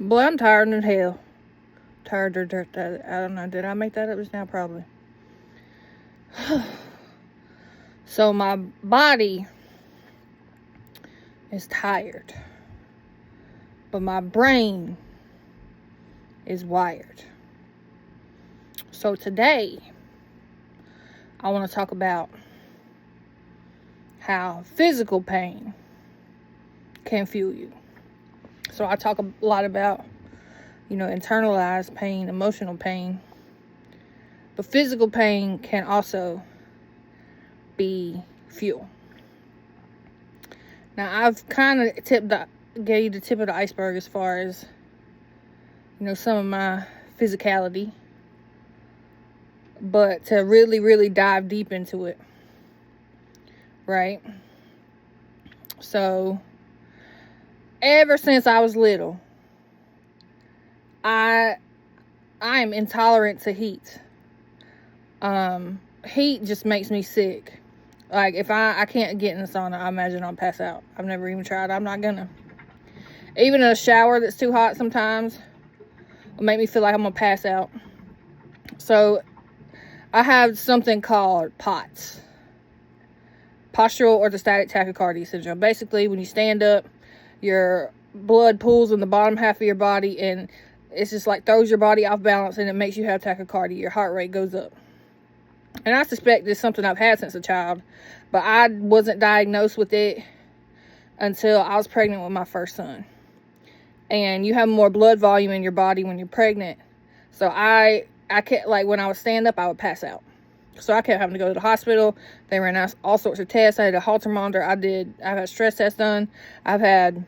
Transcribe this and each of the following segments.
Boy, I'm tired as hell. Tired. I don't know. Did I make that up just now? Probably. So my body is tired, but my brain is wired. So today, I want to talk about how physical pain can fuel you. So I talk a lot about, internalized pain, emotional pain. But physical pain can also be fuel. Now, I've kind of gave you the tip of the iceberg as far as, some of my physicality. But to really, really dive deep into it, right? So, ever since I was little, I am intolerant to heat. Heat just makes me sick. Like, if I can't get in the sauna, I imagine I'll pass out. I've never even tried. I'm not gonna. Even a shower that's too hot sometimes will make me feel like I'm gonna pass out. So, I have something called POTS. Postural orthostatic tachycardia syndrome. Basically, when you stand up, your blood pools in the bottom half of your body, and it's just like throws your body off balance, and it makes you have tachycardia. Your heart rate goes up. And I suspect it's something I've had since a child, but I wasn't diagnosed with it until I was pregnant with my first son. And you have more blood volume in your body when you're pregnant. So I kept, like, when I would stand up, I would pass out. So I kept having to go to the hospital. They ran out all sorts of tests. I had a Holter monitor. I've had stress tests done. I've had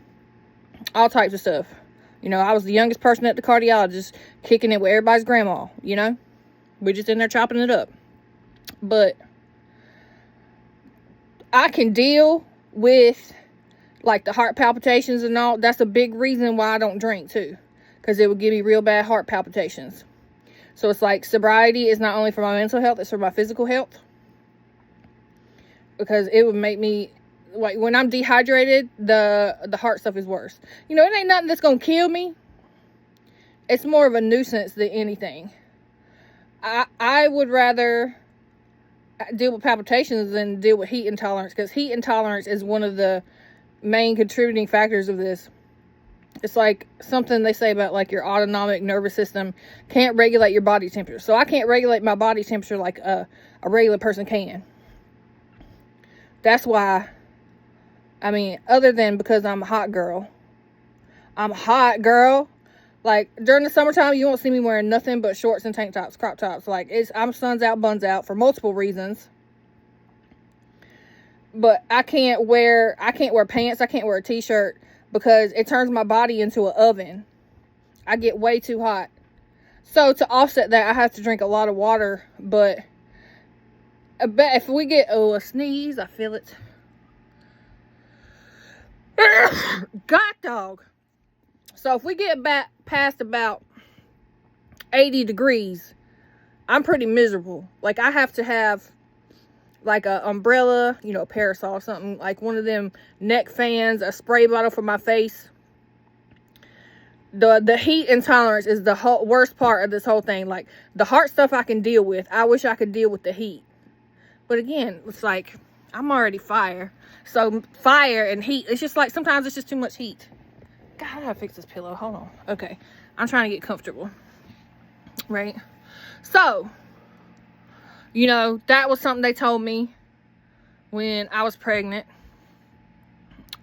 all types of stuff. I was the youngest person at the cardiologist, kicking it with everybody's grandma, We're just in there chopping it up. But I can deal with, like, the heart palpitations and all. That's a big reason why I don't drink, too. Because it would give me real bad heart palpitations. So it's like sobriety is not only for my mental health, it's for my physical health. Because it would make me, like, when I'm dehydrated, the heart stuff is worse. It ain't nothing that's going to kill me. It's more of a nuisance than anything. I would rather deal with palpitations than deal with heat intolerance, because heat intolerance is one of the main contributing factors of this. It's like something they say about, like, your autonomic nervous system can't regulate your body temperature. So I can't regulate my body temperature like a regular person can. That's why, other than because I'm a hot girl. I'm a hot girl. Like, during the summertime, you won't see me wearing nothing but shorts and tank tops, crop tops. Like, I'm suns out, buns out for multiple reasons. But I can't wear pants. I can't wear a t-shirt because it turns my body into an oven. I get way too hot. So to offset that, I have to drink a lot of water. But I bet if we get a sneeze, I feel it. God dog. So if we get back past about 80 degrees, I'm pretty miserable. Like, I have to have, like, a umbrella, a parasol or something, like one of them neck fans, a spray bottle for my face. The heat intolerance is the worst part of this whole thing. Like, the heart stuff I can deal with. I wish I could deal with the heat. But again, it's like, I'm already fire. So fire and heat, it's just like, sometimes it's just too much heat. God, I gotta fix this pillow. Hold on. Okay. I'm trying to get comfortable. Right? So, that was something they told me when I was pregnant.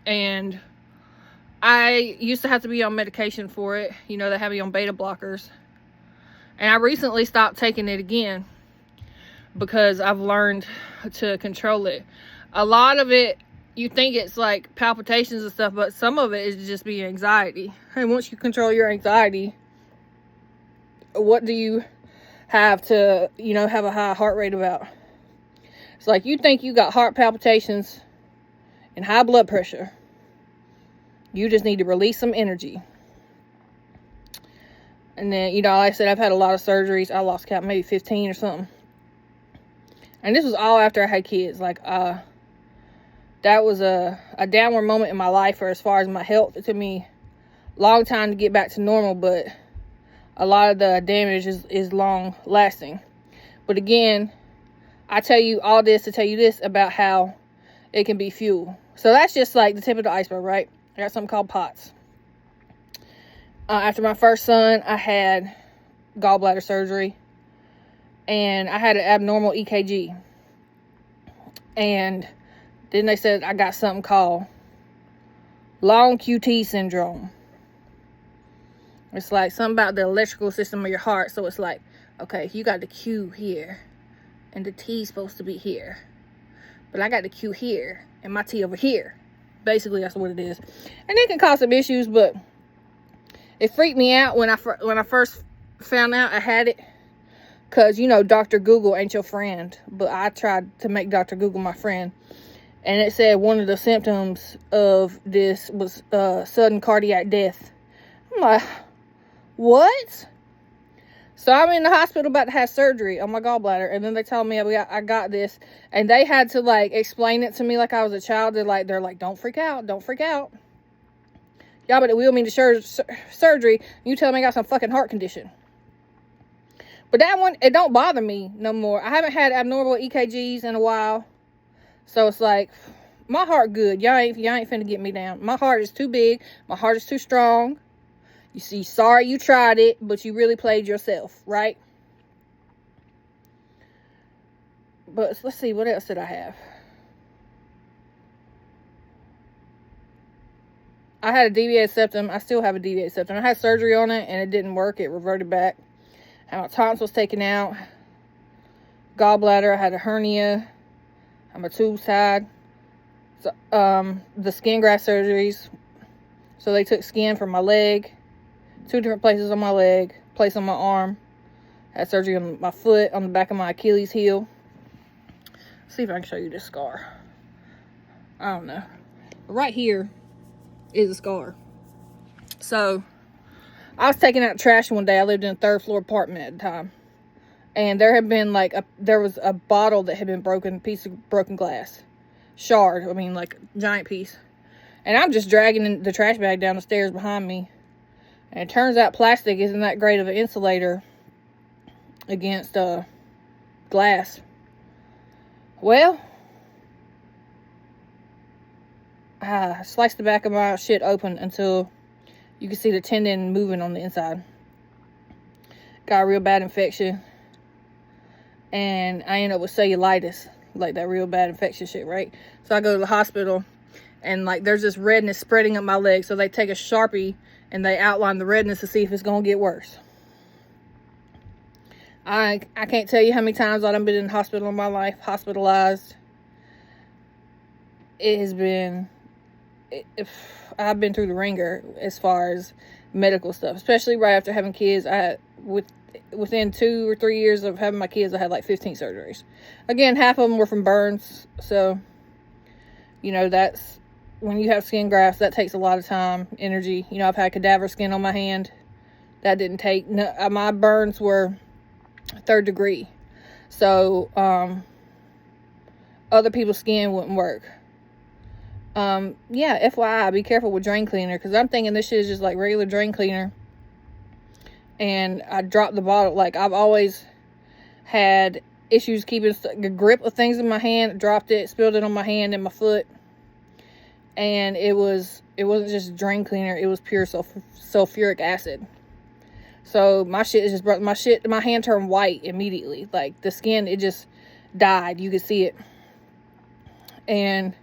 And I used to have to be on medication for it. They have me on beta blockers. And I recently stopped taking it again because I've learned to control it. A lot of it, you think it's like palpitations and stuff, but some of it is just be anxiety. And once you control your anxiety, what do you have to, have a high heart rate about? It's like, you think you got heart palpitations and high blood pressure. You just need to release some energy. And then, like I said, I've had a lot of surgeries. I lost count, maybe 15 or something. And this was all after I had kids. Like, that was a downward moment in my life, or as far as my health. It took me long time to get back to normal, but a lot of the damage is long lasting. But again, I tell you all this to tell you this about how it can be fuel. So that's just like the tip of the iceberg, right? I got something called POTS. After my first son, I had gallbladder surgery, and I had an abnormal EKG. And then they said I got something called long QT syndrome. It's like something about the electrical system of your heart. So it's like, okay, you got the Q here, and the T is supposed to be here. But I got the Q here, and my T over here. Basically, that's what it is. And it can cause some issues, but it freaked me out when I first found out I had it. Because, you know, Dr. Google ain't your friend. But I tried to make Dr. Google my friend. And it said one of the symptoms of this was sudden cardiac death. I'm like, what? So I'm in the hospital about to have surgery on my gallbladder. And then they told me I got this. And they had to, like, explain it to me like I was a child. They're like, don't freak out. Don't freak out. Y'all better wheel me to surgery. You tell me I got some fucking heart condition. But that one, it don't bother me no more. I haven't had abnormal EKGs in a while. So it's like, my heart good. Y'all ain't finna get me down. My heart is too big. My heart is too strong. You see, sorry you tried it, but you really played yourself, right? But let's see, what else did I have? I had a deviated septum. I still have a deviated septum. I had surgery on it, and it didn't work. It reverted back. And my tonsils taken out. Gallbladder. I had a hernia. I'm a tube tied. So, the skin graft surgeries. So they took skin from my leg. 2 different places on my leg. Place on my arm. Had surgery on my foot. On the back of my Achilles heel. Let's see if I can show you this scar. I don't know. But right here is a scar. So I was taking out trash one day. I lived in a 3rd floor apartment at the time. And there had been there was a bottle that had been broken, a piece of broken glass. Shard, I mean like giant piece. And I'm just dragging the trash bag down the stairs behind me. And it turns out plastic isn't that great of an insulator against glass. Well, I sliced the back of my shit open until you can see the tendon moving on the inside. Got a real bad infection. And I ended up with cellulitis. Like that real bad infection shit, right? So I go to the hospital. And like there's this redness spreading up my leg. So they take a Sharpie and they outline the redness to see if it's going to get worse. I can't tell you how many times I've been in the hospital in my life. Hospitalized. It has been... I've been through the ringer as far as medical stuff, especially right after having kids. Within 2 or 3 years of having my kids, I had like 15 surgeries. Again, half of them were from burns. So, you know, that's when you have skin grafts, that takes a lot of time, energy. You know, I've had cadaver skin on my hand. That didn't take, no, my burns were 3rd degree. So, other people's skin wouldn't work. Yeah, FYI, be careful with drain cleaner, because I'm thinking this shit is just like regular drain cleaner. And I dropped the bottle. Like, I've always had issues keeping a grip of things in my hand. Dropped it, spilled it on my hand and my foot. And it wasn't just drain cleaner, it was pure sulfuric acid. So my shit is just, my hand turned white immediately. Like, the skin, it just died. You could see it. And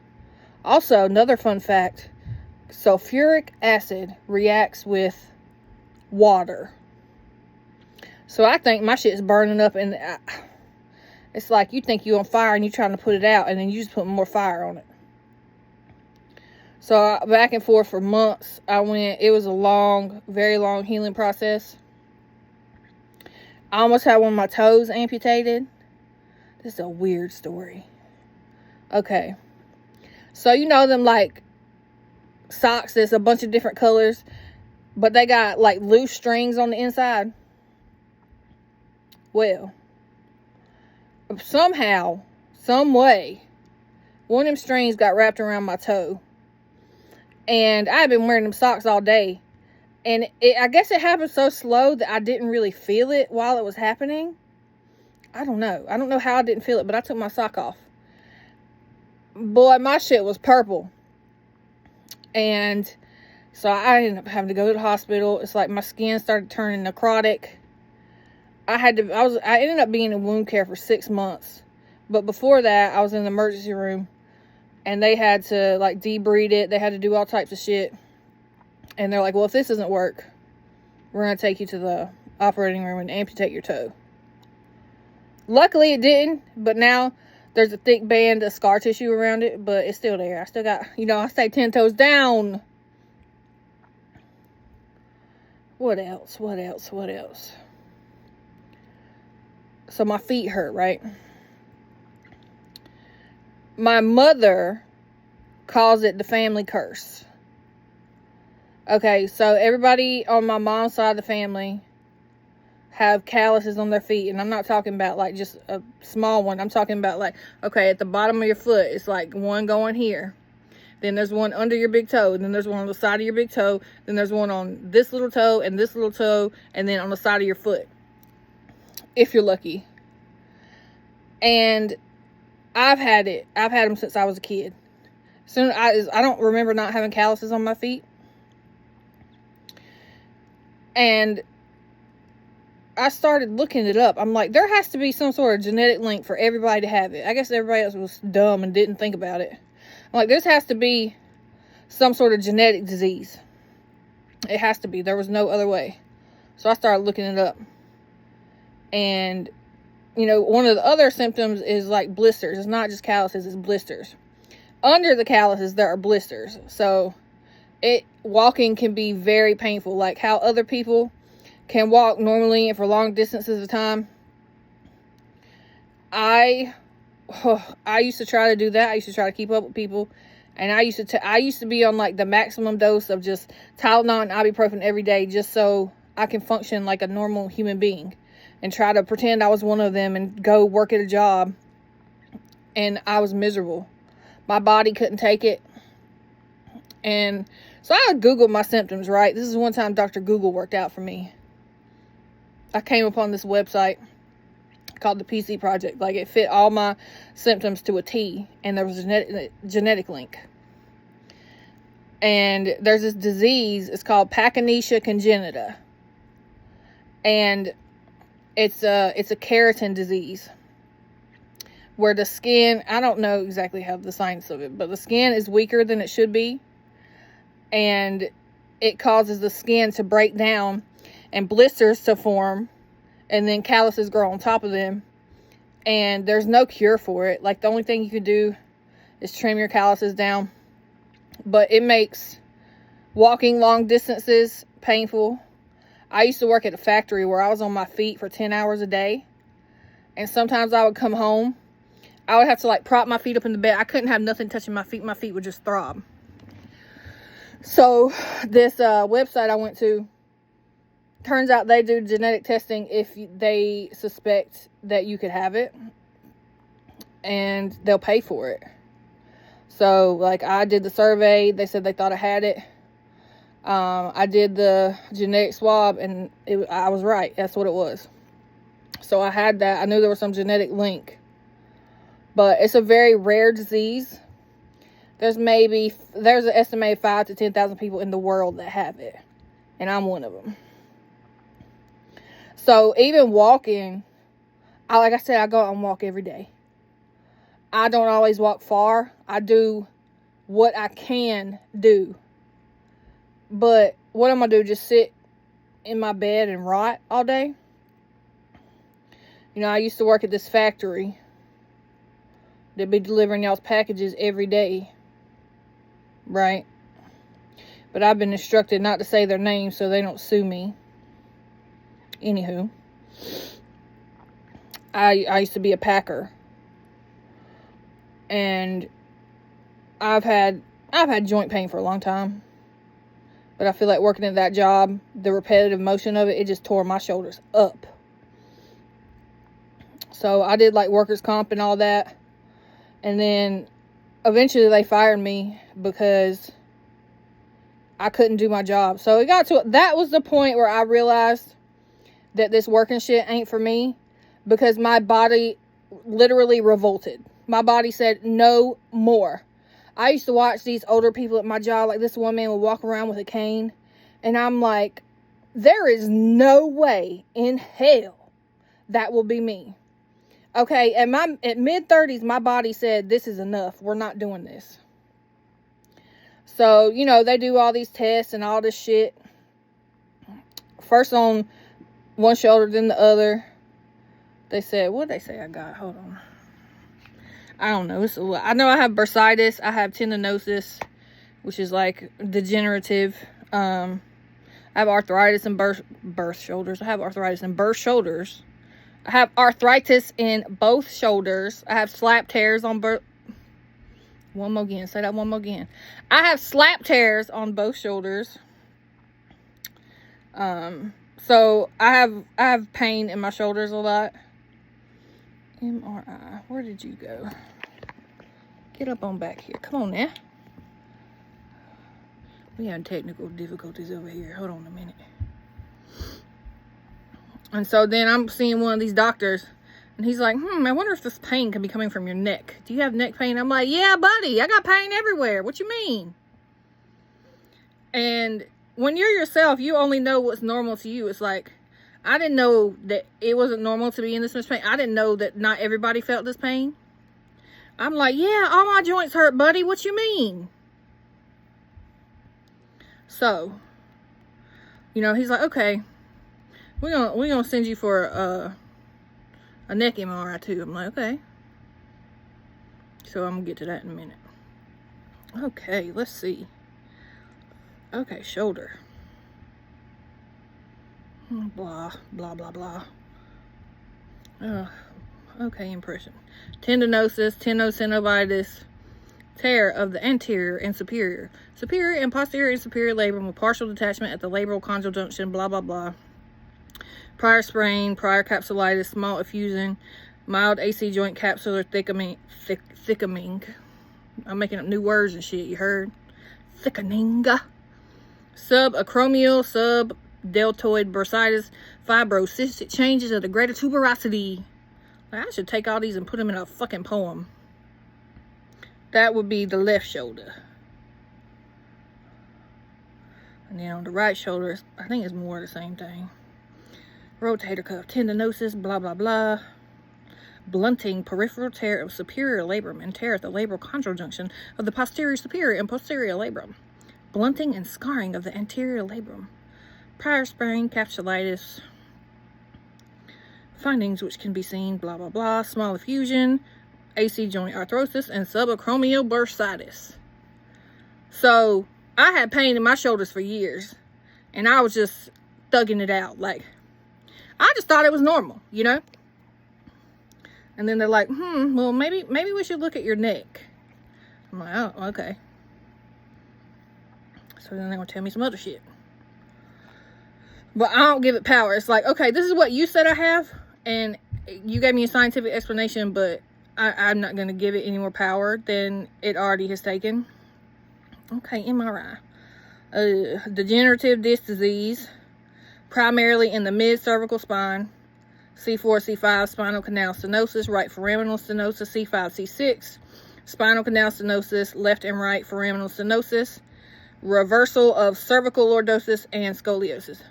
also, another fun fact, sulfuric acid reacts with water. So I think my shit's burning up, and it's like you think you're on fire and you're trying to put it out, and then you just put more fire on it. So back and forth for months, it was a long, very long healing process. I almost had one of my toes amputated. This is a weird story. Okay. So, you know them, like, socks that's a bunch of different colors, but they got, like, loose strings on the inside? Well, somehow, some way, one of them strings got wrapped around my toe. And I had been wearing them socks all day. And I guess it happened so slow that I didn't really feel it while it was happening. I don't know how I didn't feel it, but I took my sock off. Boy, my shit was purple. And so I ended up having to go to the hospital. It's like my skin started turning necrotic. I ended up being in wound care for 6 months. But before that, I was in the emergency room. And they had to, like, debride it. They had to do all types of shit. And they're like, well, if this doesn't work, we're going to take you to the operating room and amputate your toe. Luckily, it didn't. But now there's a thick band of scar tissue around it. But it's still there. I still got, I stay 10 toes down. What else? So my feet hurt, right? My mother calls it the family curse. Okay, so everybody on my mom's side of the family have calluses on their feet. And I'm not talking about like just a small one. I'm talking about like, okay, at the bottom of your foot, it's like one going here. Then there's one under your big toe. Then there's one on the side of your big toe. Then there's one on this little toe and this little toe. And then on the side of your foot. If you're lucky. And I've had them since I was a kid. I don't remember not having calluses on my feet. And I started looking it up. I'm like, there has to be some sort of genetic link for everybody to have it. I guess everybody else was dumb and didn't think about it. I'm like, this has to be some sort of genetic disease. It has to be. There was no other way. So I started looking it up. And, one of the other symptoms is like blisters. It's not just calluses, it's blisters. Under the calluses, there are blisters. So walking can be very painful. Like how other people can walk normally and for long distances of time. I used to try to do that. I used to try to keep up with people. And I used to be on like the maximum dose of just Tylenol and ibuprofen every day just so I can function like a normal human being. And try to pretend I was one of them and go work at a job. And I was miserable. My body couldn't take it. And so I Googled my symptoms, right? This is one time Dr. Google worked out for me. I came upon this website called the PC Project. Like it fit all my symptoms to a T. And there was a genetic link. And there's this disease. It's called Pachyonychia congenita. And it's a keratin disease where the skin, I don't know exactly how the science of it, but the skin is weaker than it should be. And it causes the skin to break down and blisters to form. And then calluses grow on top of them. And there's no cure for it. Like the only thing you can do is trim your calluses down. But it makes walking long distances painful. I used to work at a factory where I was on my feet for 10 hours a day. And sometimes I would come home. I would have to like prop my feet up in the bed. I couldn't have nothing touching my feet. My feet would just throb. So this website I went to, turns out they do genetic testing if they suspect that you could have it. And they'll pay for it. So like I did the survey. They said they thought I had it. I did the genetic swab and I was right. That's what it was. So I had that. I knew there was some genetic link. But it's a very rare disease. There's an estimated 5,000 to 10,000 people in the world that have it. And I'm one of them. So even walking, like I said, I go out and walk every day. I don't always walk far. I do what I can do. But what I'm going to do, just sit in my bed and rot all day? I used to work at this factory. They'd be delivering y'all's packages every day. Right? But I've been instructed not to say their names so they don't sue me. Anywho. I used to be a packer. And I've had joint pain for a long time. But I feel like working at that job, the repetitive motion of it just tore my shoulders up. So I did like workers' comp and all that. And then eventually they fired me because I couldn't do my job. So it got to, that was the point where I realized that this working shit ain't for me, because my body literally revolted. My body said no more. I used to watch these older people at my job, like this one man would walk around with a cane, and I'm like, there is no way in hell that will be me. Okay, at mid-30s, my body said, this is enough. We're not doing this. So, you know, they do all these tests and all this shit. First on one shoulder, then the other. They said, what did they say I got? Hold on. I don't know. It's a lot. I know I have bursitis. I have tendinosis, which is like degenerative. I have arthritis in birth shoulders. I have arthritis in birth shoulders. I have arthritis in both shoulders. I have slap tears on birth. One more again. Say that one more again. I have slap tears on both shoulders. So I have pain in my shoulders a lot. MRI. Where did you go? Get up on back here. Come on now. We have technical difficulties over here. Hold on a minute. And so then I'm seeing one of these doctors, and he's like, I wonder if this pain can be coming from your neck. Do you have neck pain? I'm like, yeah, buddy, I got pain everywhere. What you mean? And when you're yourself, you only know what's normal to you. It's like, I didn't know that it wasn't normal to be in this much pain. I didn't know that not everybody felt this pain. I'm like, yeah, all my joints hurt, buddy. What you mean? So, you know, he's like, okay, we're gonna send you for a neck MRI too. I'm like, okay. So I'm gonna get to that in a minute. Okay, let's see. Okay, shoulder. Blah, blah, blah, blah. Okay, impression. Tendinosis, tenosynovitis, tear of the anterior and superior and posterior and superior labrum with partial detachment at the labral condylar junction, blah, blah, blah. Prior sprain, prior capsulitis, small effusion, mild AC joint capsular thickening. I'm making up new words and shit, you heard? Thickening. Subacromial, subdeltoid bursitis, fibrocystic changes of the greater tuberosity. Like, I should take all these and put them in a fucking poem. That would be the left shoulder. And then on the right shoulder, I think it's more the same thing. Rotator cuff tendinosis, blah, blah, blah. Blunting, peripheral tear of superior labrum and tear at the labral condylar junction of the posterior superior and posterior labrum. Blunting and scarring of the anterior labrum. Prior sprain, capsulitis. Findings which can be seen, blah, blah, blah. Small effusion, AC joint arthrosis, and subacromial bursitis. So, I had pain in my shoulders for years. And I was just thugging it out. Like, I just thought it was normal, you know? And then they're like, well, maybe we should look at your neck. I'm like, oh, okay. So then they're going to tell me some other shit. But I don't give it power. It's like, okay, this is what you said I have. And you gave me a scientific explanation, but I'm not going to give it any more power than it already has taken. Okay, MRI. Degenerative disc disease. Primarily in the mid-cervical spine. C4, C5, spinal canal stenosis, right foraminal stenosis, C5, C6, spinal canal stenosis, left and right foraminal stenosis, reversal of cervical lordosis, and scoliosis.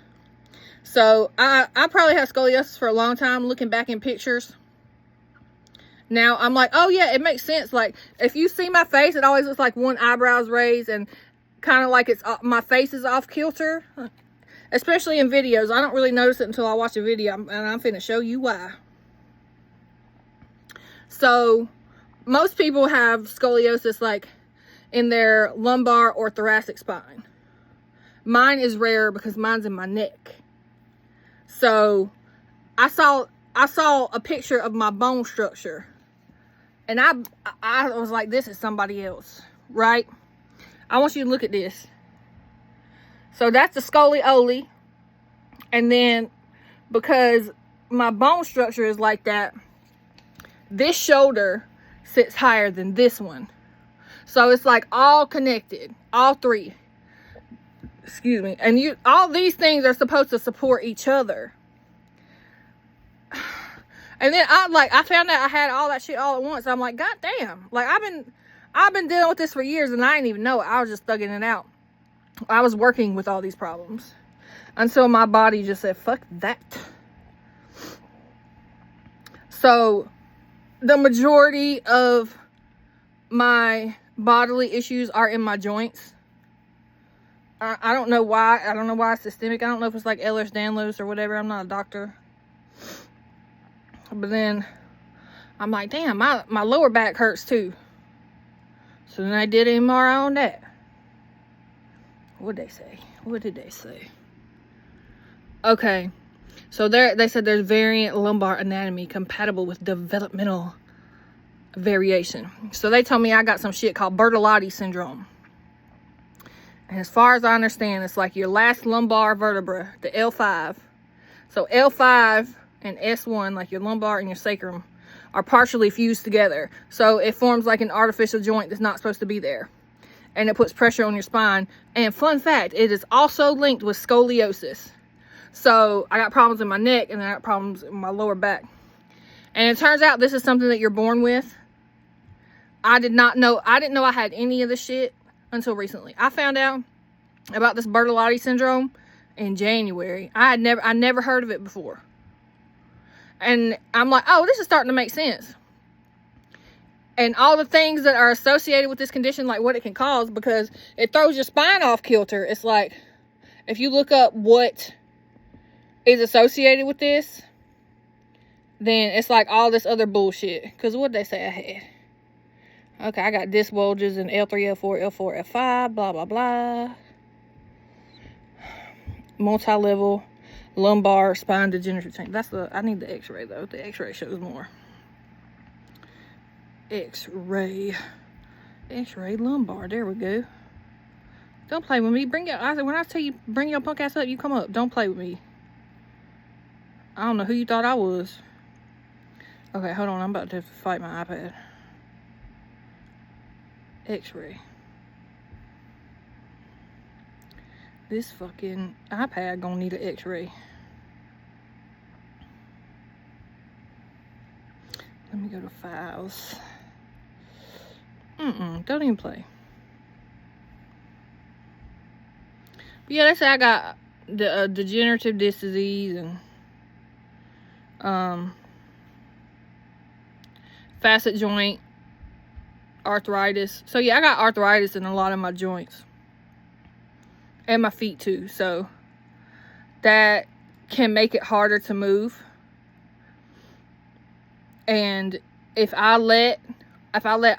So, I probably had scoliosis for a long time, looking back in pictures. Now, I'm like, oh yeah, it makes sense. Like, if you see my face, it always looks like one eyebrow's raised and kind of like my face is off kilter. Especially in videos. I don't really notice it until I watch a video. And I'm finna show you why. So, most people have scoliosis like in their lumbar or thoracic spine. Mine is rare because mine's in my neck. So, I saw a picture of my bone structure. And I was like, this is somebody else. Right? I want you to look at this. So that's the scoliosis. And then because my bone structure is like that, this shoulder sits higher than this one. So it's like all connected, all three. excuse me, and all these things are supposed to support each other. And then I found out I had all that shit all at once. I'm like, God damn. Like, I've been dealing with this for years and I didn't even know it. I was just thugging it out. I was working with all these problems until my body just said, fuck that. So the majority of my bodily issues are in my joints. I don't know why. I don't know why it's systemic. I don't know if it's like Ehlers-Danlos or whatever. I'm not a doctor. But then I'm like, damn, my lower back hurts too. So then I did an MRI on that. What'd they say? What did they say? Okay. So they said there's variant lumbar anatomy compatible with developmental variation. So they told me I got some shit called Bertolotti syndrome. And as far as I understand, it's like your last lumbar vertebra, the L5. So L5 and S1, like your lumbar and your sacrum, are partially fused together. So it forms like an artificial joint that's not supposed to be there. And it puts pressure on your spine. And fun fact, it is also linked with scoliosis. So I got problems in my neck and I got problems in my lower back. And it turns out this is something that you're born with. I didn't know I had any of this shit until recently. I found out about this Bertolotti syndrome in January. I never heard of it before. And I'm like, oh, this is starting to make sense. And all the things that are associated with this condition, like what it can cause, because it throws your spine off kilter. It's like, if you look up what is associated with this, then it's like all this other bullshit. Because what did they say I had? Okay, I got disc bulges in L3, L4, L4, F5, blah, blah, blah. Multi-level lumbar spine degenerative change. I need the x-ray though. The x-ray shows more. X-ray lumbar. There we go. Don't play with me. When I tell you bring your punk ass up, you come up. Don't play with me. I don't know who you thought I was. Okay, hold on. I'm about to fight my iPad. X-ray. This fucking iPad gonna need an x-ray. Let me go to files. Don't even play. But yeah, they say I got the degenerative disc disease and facet joint arthritis. So yeah, I got arthritis in a lot of my joints. And my feet too. So that can make it harder to move. And if I let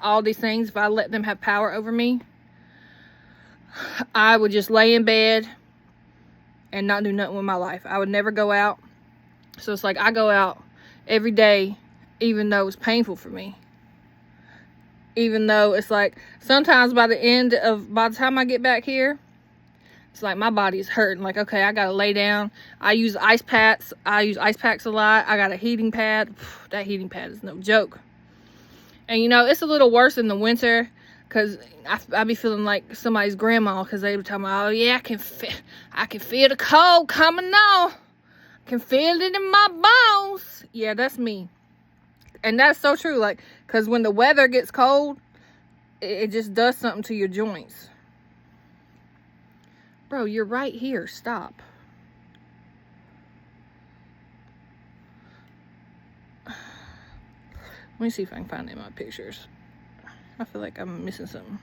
all these things, if I let them have power over me, I would just lay in bed and not do nothing with my life. I would never go out. So it's like I go out every day, even though it's painful for me. Even though it's like sometimes by the time I get back here, it's like my body is hurting. Like, okay, I gotta lay down. I use ice packs. I use ice packs a lot. I got a heating pad. That heating pad is no joke. And you know, it's a little worse in the winter because I be feeling like somebody's grandma because they be talking about, oh yeah, I can feel the cold coming on. I can feel it in my bones. Yeah, that's me. And that's so true. Like, because when the weather gets cold, it just does something to your joints. Bro, you're right here. Stop. Let me see if I can find it in my pictures. I feel like I'm missing something.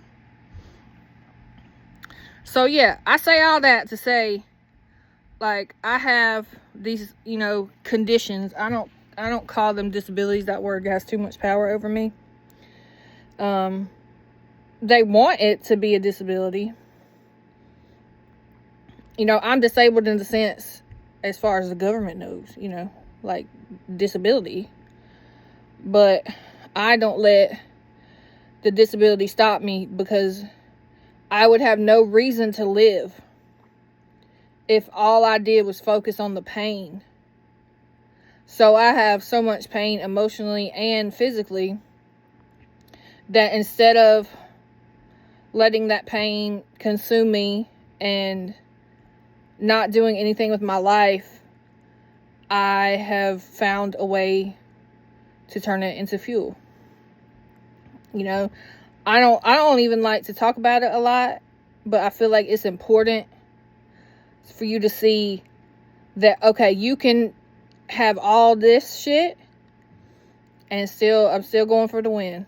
So yeah, I say all that to say, like, I have these, you know, conditions. I don't call them disabilities. That word has too much power over me. They want it to be a disability. You know, I'm disabled in the sense, as far as the government knows, you know, like disability. But I don't let the disability stop me because I would have no reason to live if all I did was focus on the pain. So I have so much pain emotionally and physically that instead of letting that pain consume me and not doing anything with my life, I have found a way to turn it into fuel. You know, I don't even like to talk about it a lot, but I feel like it's important for you to see that, okay, you can have all this shit and I'm still going for the win.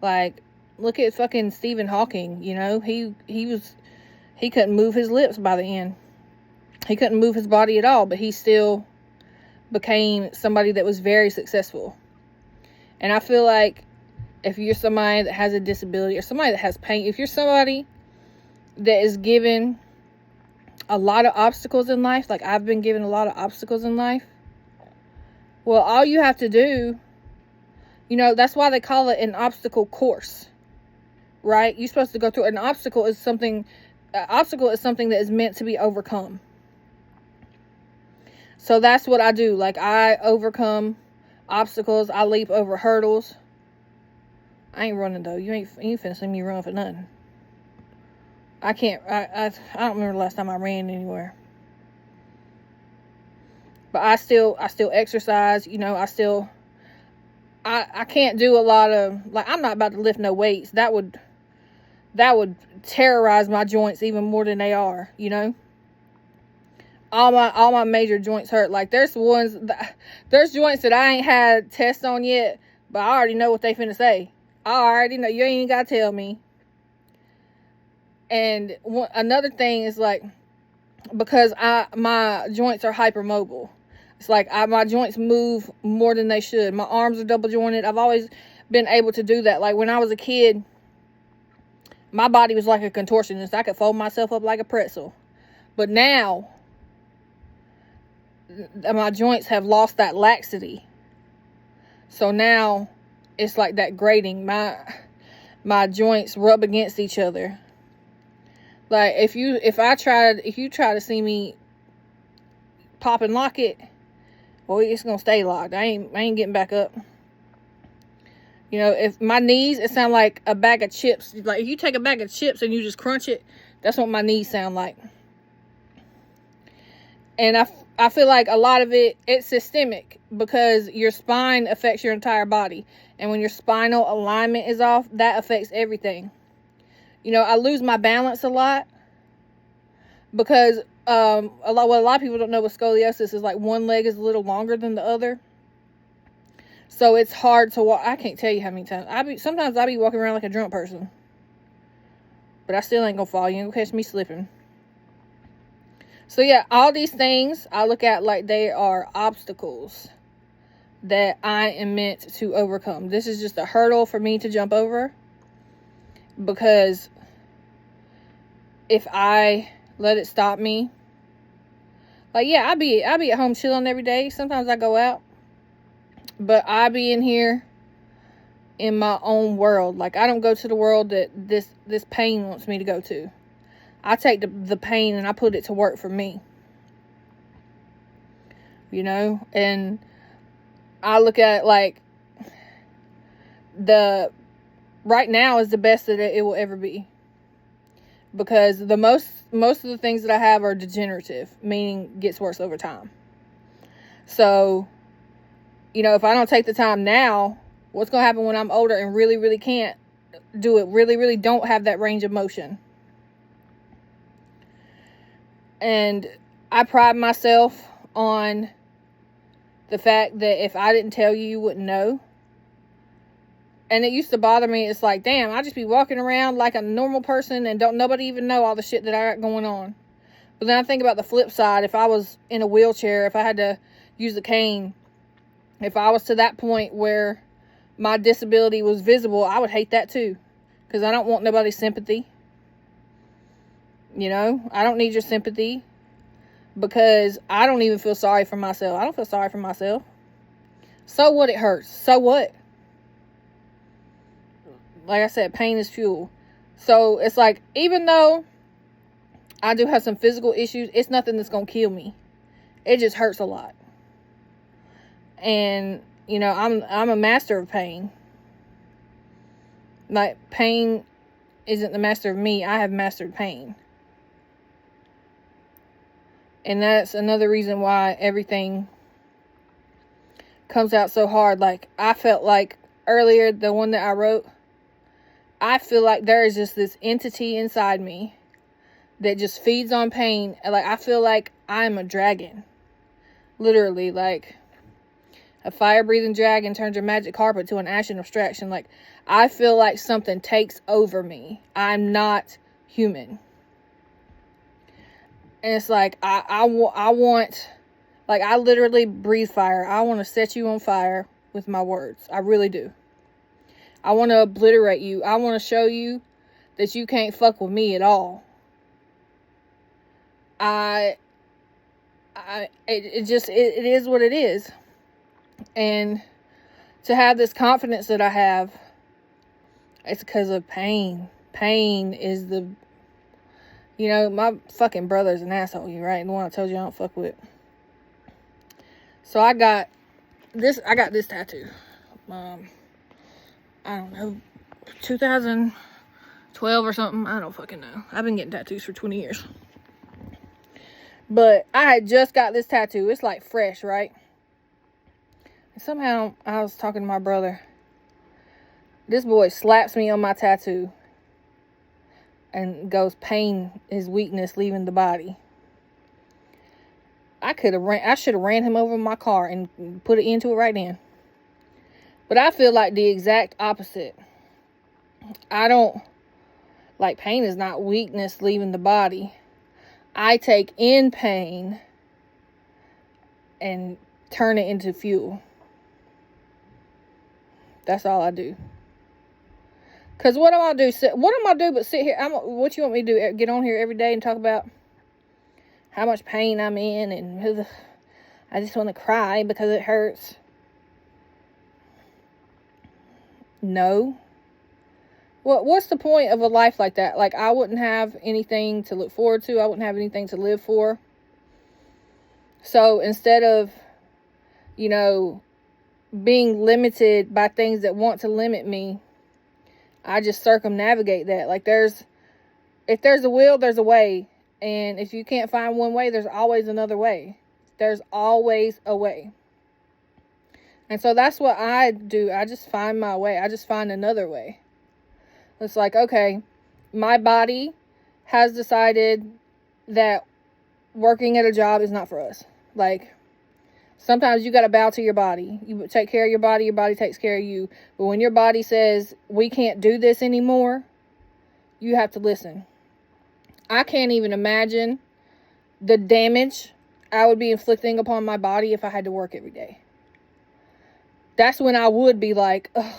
Like, look at fucking Stephen Hawking, you know, he couldn't move his lips by the end. He couldn't move his body at all, but he still became somebody that was very successful. And I feel like if you're somebody that has a disability or somebody that has pain, if you're somebody that is given a lot of obstacles in life, like I've been given a lot of obstacles in life, well, all you have to do, you know, that's why they call it an obstacle course, right? You're supposed to go through an obstacle is something that is meant to be overcome. So that's what I do. Like, I overcome obstacles. I leap over hurdles. I ain't running though. You ain't finna see me run for nothing. I can't. I don't remember the last time I ran anywhere. But I still exercise. You know, I can't do a lot of, like, I'm not about to lift no weights. That would terrorize my joints even more than they are. You know. All my major joints hurt. Like, there's joints that I ain't had tests on yet, but I already know what they finna say. I already know. You ain't gotta tell me. And another thing is, like, because my joints are hypermobile. It's like my joints move more than they should. My arms are double jointed. I've always been able to do that. Like, when I was a kid, my body was like a contortionist. I could fold myself up like a pretzel. But now, my joints have lost that laxity. So now it's like that grating. My joints rub against each other. Like, if you try to see me pop and lock it, well, it's gonna stay locked. I ain't getting back up. You know, if my knees, it sound like a bag of chips. Like, if you take a bag of chips and you just crunch it, that's what my knees sound like. And I feel like a lot of it's systemic, because your spine affects your entire body. And when your spinal alignment is off, that affects everything. You know, I lose my balance a lot because what a lot of people don't know with scoliosis is, like, one leg is a little longer than the other. So it's hard to walk. I can't tell you how many times. Sometimes I be walking around like a drunk person. But I still ain't gonna fall. You ain't gonna catch me slipping. So yeah, all these things I look at like they are obstacles that I am meant to overcome. This is just a hurdle for me to jump over, because if I let it stop me, like, yeah, I be at home chilling every day. Sometimes I go out, but I be in here in my own world. Like, I don't go to the world that this pain wants me to go to. I take the pain and I put it to work for me. You know? And I look at it like right now is the best that it will ever be. Because the most of the things that I have are degenerative, meaning gets worse over time. So, you know, if I don't take the time now, what's going to happen when I'm older and really, really can't do it, really, really don't have that range of motion? And I pride myself on the fact that if I didn't tell you, you wouldn't know. And it used to bother me. It's like, damn, I just be walking around like a normal person and don't nobody even know all the shit that I got going on. But then I think about the flip side. If I was in a wheelchair, if I had to use a cane, if I was to that point where my disability was visible, I would hate that too. Because I don't want nobody's sympathy. You know, I don't need your sympathy, because I don't even feel sorry for myself. I don't feel sorry for myself. So what? It hurts. So what? Like I said, pain is fuel. So it's like, even though I do have some physical issues, it's nothing that's going to kill me. It just hurts a lot. And, you know, I'm a master of pain. Like, pain isn't the master of me. I have mastered pain. And that's another reason why everything comes out so hard. Like, I felt like earlier, the one that I wrote, I feel like there is just this entity inside me that just feeds on pain. Like, I feel like I'm a dragon. Literally, like, a fire-breathing dragon turns your magic carpet to an ashen abstraction. Like, I feel like something takes over me. I'm not human. And it's like, I want, like, I literally breathe fire. I want to set you on fire with my words. I really do. I want to obliterate you. I want to show you that you can't fuck with me at all. It is what it is. And to have this confidence that I have, it's because of pain. Pain is the, you know, my fucking brother's an asshole, you right? The one I told you I don't fuck with. So I got this tattoo. I don't know, 2012 or something. I don't fucking know. I've been getting tattoos for 20 years. But I had just got this tattoo. It's like fresh, right? And somehow I was talking to my brother. This boy slaps me on my tattoo and goes, pain is weakness leaving the body. I should have ran him over in my car and put an end to it right then. But I feel like the exact opposite. I don't, like, pain is not weakness leaving the body. I take in pain and turn it into fuel. That's all I do. Because what am I do? What am I do but sit here? What you want me to do? Get on here every day and talk about how much pain I'm in and I just want to cry because it hurts. No. What's the point of a life like that? Like, I wouldn't have anything to look forward to. I wouldn't have anything to live for. So instead of, you know, being limited by things that want to limit me, I just circumnavigate that. Like, if there's a will, there's a way. And if you can't find one way, there's always another way. There's always a way. And so that's what I do. I just find my way. I just find another way. It's like, okay, my body has decided that working at a job is not for us. Like, sometimes you got to bow to your body. You take care of your body takes care of you. But when your body says, we can't do this anymore, you have to listen. I can't even imagine the damage I would be inflicting upon my body if I had to work every day. That's when I would be like, ugh,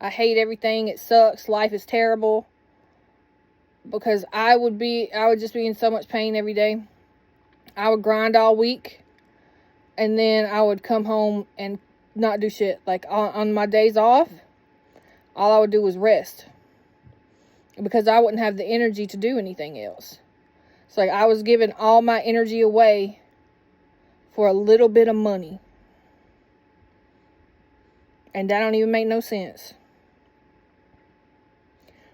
I hate everything. It sucks. Life is terrible. Because I would just be in so much pain every day. I would grind all week. And then I would come home and not do shit. Like, on my days off, all I would do was rest. Because I wouldn't have the energy to do anything else. It's like I was giving all my energy away for a little bit of money. And that don't even make no sense.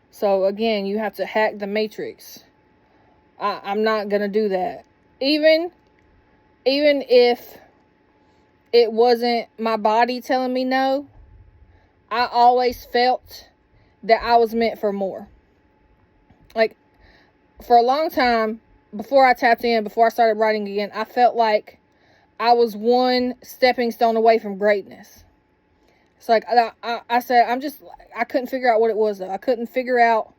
So again, you have to hack the matrix. I'm not going to do that. Even if it wasn't my body telling me no, I always felt that I was meant for more. Like, for a long time, before I tapped in, before I started writing again, I felt like I was one stepping stone away from greatness. It's like, I said, I couldn't figure out what it was, though. I couldn't figure out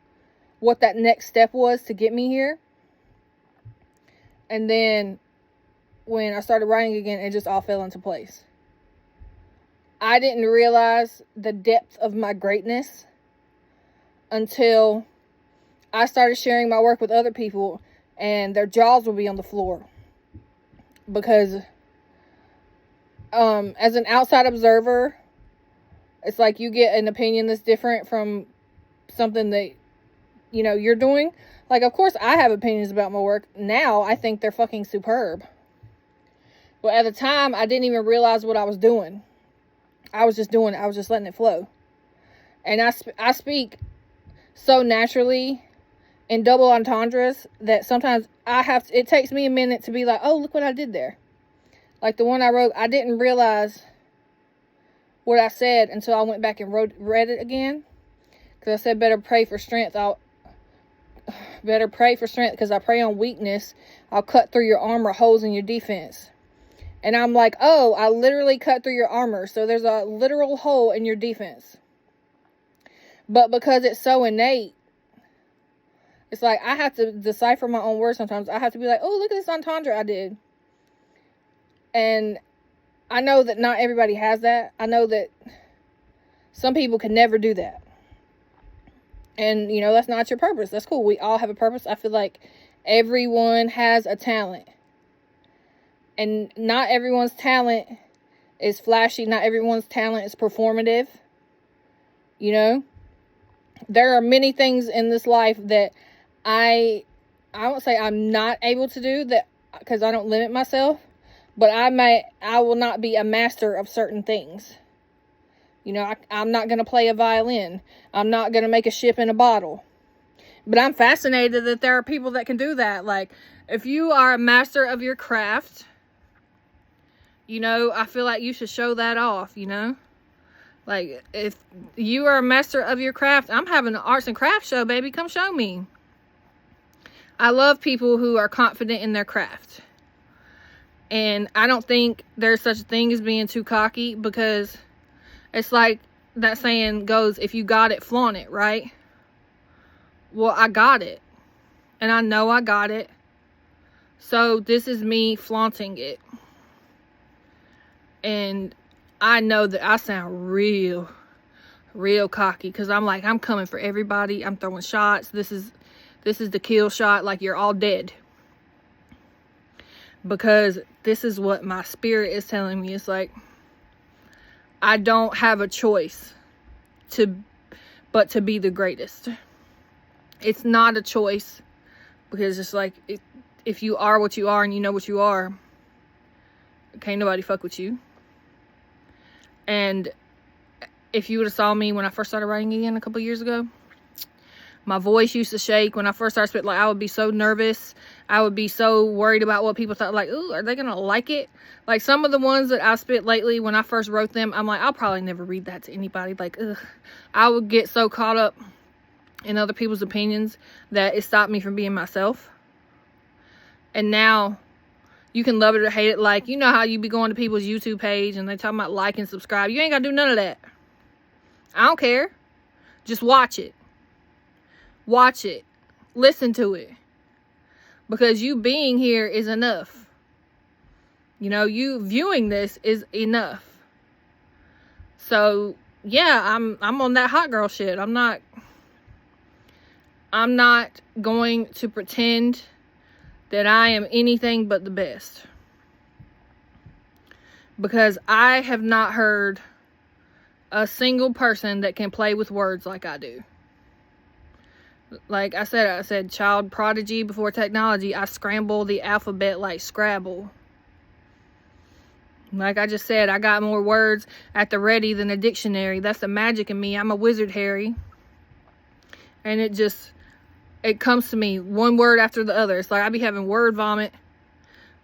what that next step was to get me here. And then, when I started writing again, it just all fell into place. I didn't realize the depth of my greatness until I started sharing my work with other people, and their jaws would be on the floor. Because, as an outside observer, it's like you get an opinion that's different from something that, you know, you're doing. Like, of course, I have opinions about my work. Now, I think they're fucking superb. But at the time, I didn't even realize what I was doing. I was just doing it. I was just letting it flow. And I speak so naturally in double entendres that sometimes it takes me a minute to be like, oh, look what I did there. Like the one I wrote, I didn't realize what I said until I went back and read it again. Because I said, better pray for strength. Better pray for strength because I pray on weakness. I'll cut through your armor, holes in your defense. And I'm like, oh, I literally cut through your armor. So there's a literal hole in your defense. But because it's so innate, it's like I have to decipher my own words sometimes. I have to be like, oh, look at this entendre I did. And I know that not everybody has that. I know that some people can never do that. And, you know, that's not your purpose. That's cool. We all have a purpose. I feel like everyone has a talent. And not everyone's talent is flashy. Not everyone's talent is performative. You know? There are many things in this life that I won't say I'm not able to do that because I don't limit myself. But I will not be a master of certain things. You know, I'm not going to play a violin. I'm not going to make a ship in a bottle. But I'm fascinated that there are people that can do that. Like, if you are a master of your craft, you know, I feel like you should show that off, you know? Like, if you are a master of your craft, I'm having an arts and crafts show, baby. Come show me. I love people who are confident in their craft. And I don't think there's such a thing as being too cocky, because it's like that saying goes, if you got it, flaunt it, right? Well, I got it. And I know I got it. So this is me flaunting it. And I know that I sound real cocky, because I'm like, I'm coming for everybody. I'm throwing shots. This is the kill shot. Like, you're all dead. Because this is what my spirit is telling me. It's like, I don't have a choice but to be the greatest. It's not a choice, because it's like, if you are what you are and you know what you are, can't nobody fuck with you. And if you would have saw me when I first started writing again a couple years ago, my voice used to shake when I first started spitting. Like, I would be so nervous. I would be so worried about what people thought. Like, ooh, are they gonna like it? Like, some of the ones that I spit lately, when I first wrote them, I'm like, I'll probably never read that to anybody. Like, ugh. I would get so caught up in other people's opinions that it stopped me from being myself. And now, you can love it or hate it. Like, you know how you be going to people's YouTube page and they talking about like and subscribe. You ain't gotta do none of that. I don't care. Just watch it. Watch it. Listen to it. Because you being here is enough. You know, you viewing this is enough. So, yeah, I'm on that hot girl shit. I'm not going to pretend that I am anything but the best. Because I have not heard a single person that can play with words like I do. Like I said child prodigy before technology. I scramble the alphabet like Scrabble. Like I just said, I got more words at the ready than a dictionary. That's the magic in me. I'm a wizard, Harry. And it comes to me one word after the other. It's like I be having word vomit.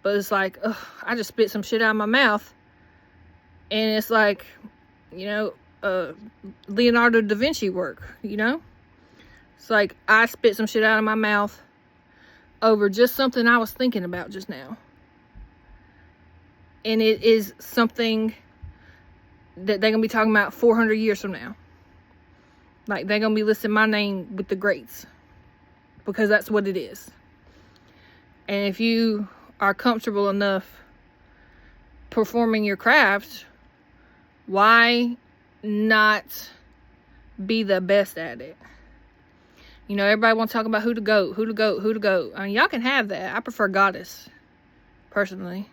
But it's like, ugh, I just spit some shit out of my mouth. And it's like, you know, Leonardo da Vinci work, you know? It's like I spit some shit out of my mouth over just something I was thinking about just now. And it is something that they're going to be talking about 400 years from now. Like, they're going to be listing my name with the greats. Because that's what it is. And if you are comfortable enough performing your craft, why not be the best at it? You know, everybody wants to talk about who to goat. I mean, y'all can have that. I prefer goddess, personally.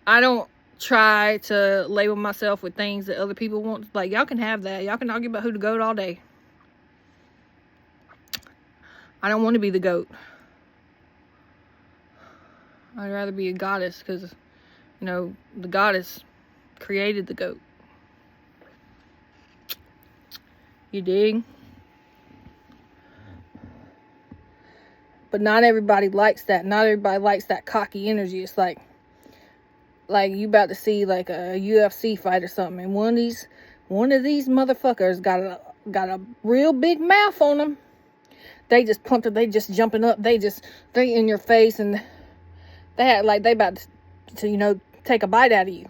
I don't try to label myself with things that other people want. Like, y'all can have that. Y'all can argue about who to goat all day. I don't want to be the goat. I'd rather be a goddess, because, you know, the goddess created the goat. You dig? But not everybody likes that. Not everybody likes that cocky energy. It's like you about to see like a UFC fight or something, and one of these motherfuckers got a real big mouth on them. They just pumped it. They just jumping up. They in your face, and they about to take a bite out of you.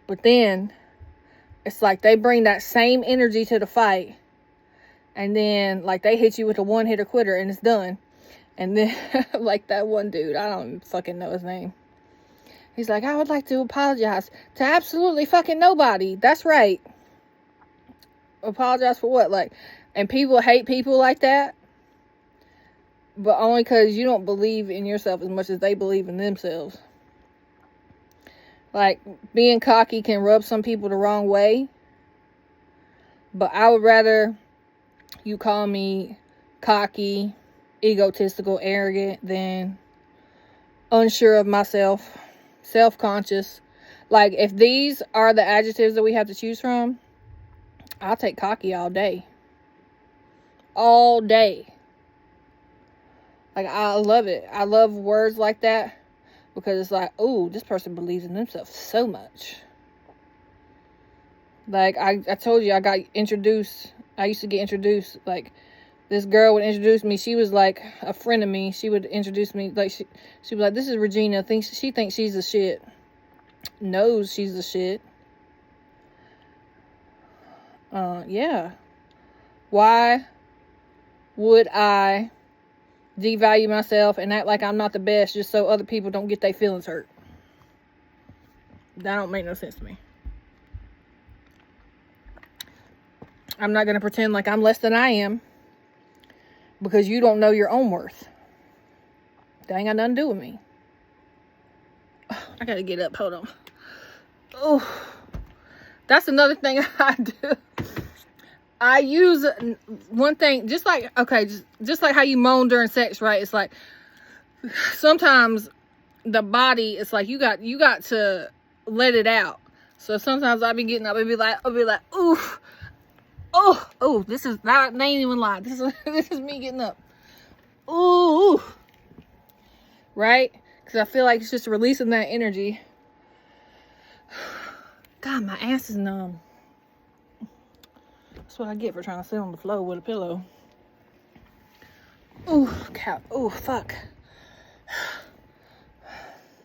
But then it's like they bring that same energy to the fight, and then like they hit you with a one-hitter quitter, and it's done. And then like that one dude, I don't fucking know his name. He's like, I would like to apologize to absolutely fucking nobody. That's right. Apologize for what? Like, and people hate people like that. But only because you don't believe in yourself as much as they believe in themselves. Like, being cocky can rub some people the wrong way. But I would rather you call me cocky, egotistical, arrogant than unsure of myself, self-conscious. Like, if these are the adjectives that we have to choose from, I'll take cocky all day. All day. Like, I love it. I love words like that because it's like, oh, this person believes in themselves so much. Like, I told you, I used to get introduced, like, this girl would introduce me. She was like a friend of me. She would introduce me, like, she was like, this is Regina. She thinks she's the shit. Knows she's the shit. Yeah. Why would I devalue myself and act like I'm not the best just so other people don't get their feelings hurt? That don't make no sense to me. I'm not going to pretend like I'm less than I am because you don't know your own worth. That ain't got nothing to do with me. I got to get up. Hold on. Oh, that's another thing I do. I use one thing, just like how you moan during sex, right? It's like sometimes the body, it's like you got to let it out. So sometimes I'll be getting up and be like, oof. Oh, this is not, they ain't even lying. This is me getting up. Ooh. Right? Because I feel like it's just releasing that energy. God, my ass is numb. That's what I get for trying to sit on the floor with a pillow. Ooh, cow. Ooh, fuck.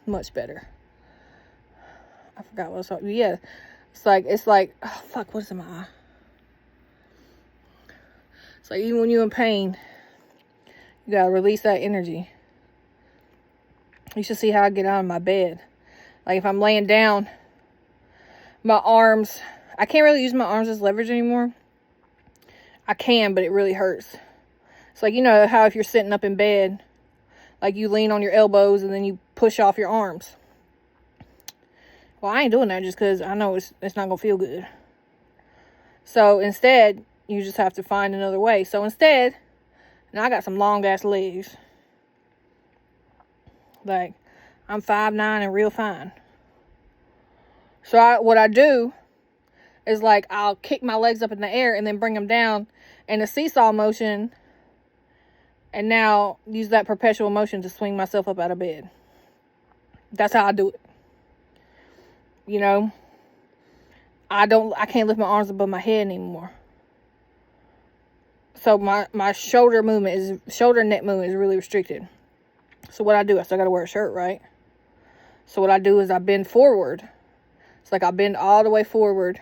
Much better. I forgot what I was talking about. Yeah. It's like, oh, fuck, what's in my eye? It's like even when you're in pain, you gotta release that energy. You should see how I get out of my bed. Like if I'm laying down, my arms, I can't really use my arms as leverage anymore. I can, but it really hurts. It's like, you know how if you're sitting up in bed, like you lean on your elbows and then you push off your arms. Well, I ain't doing that just because I know it's not gonna feel good. So instead, you just have to find another way. So instead, now I got some long ass legs. Like, I'm 5'9" and real fine. So what I do is like, I'll kick my legs up in the air and then bring them down in a seesaw motion. And now use that perpetual motion to swing myself up out of bed. That's how I do it. You know, I can't lift my arms above my head anymore. So my shoulder neck movement is really restricted. So what I do, I still got to wear a shirt, right? So what I do is I bend forward. It's like I bend all the way forward.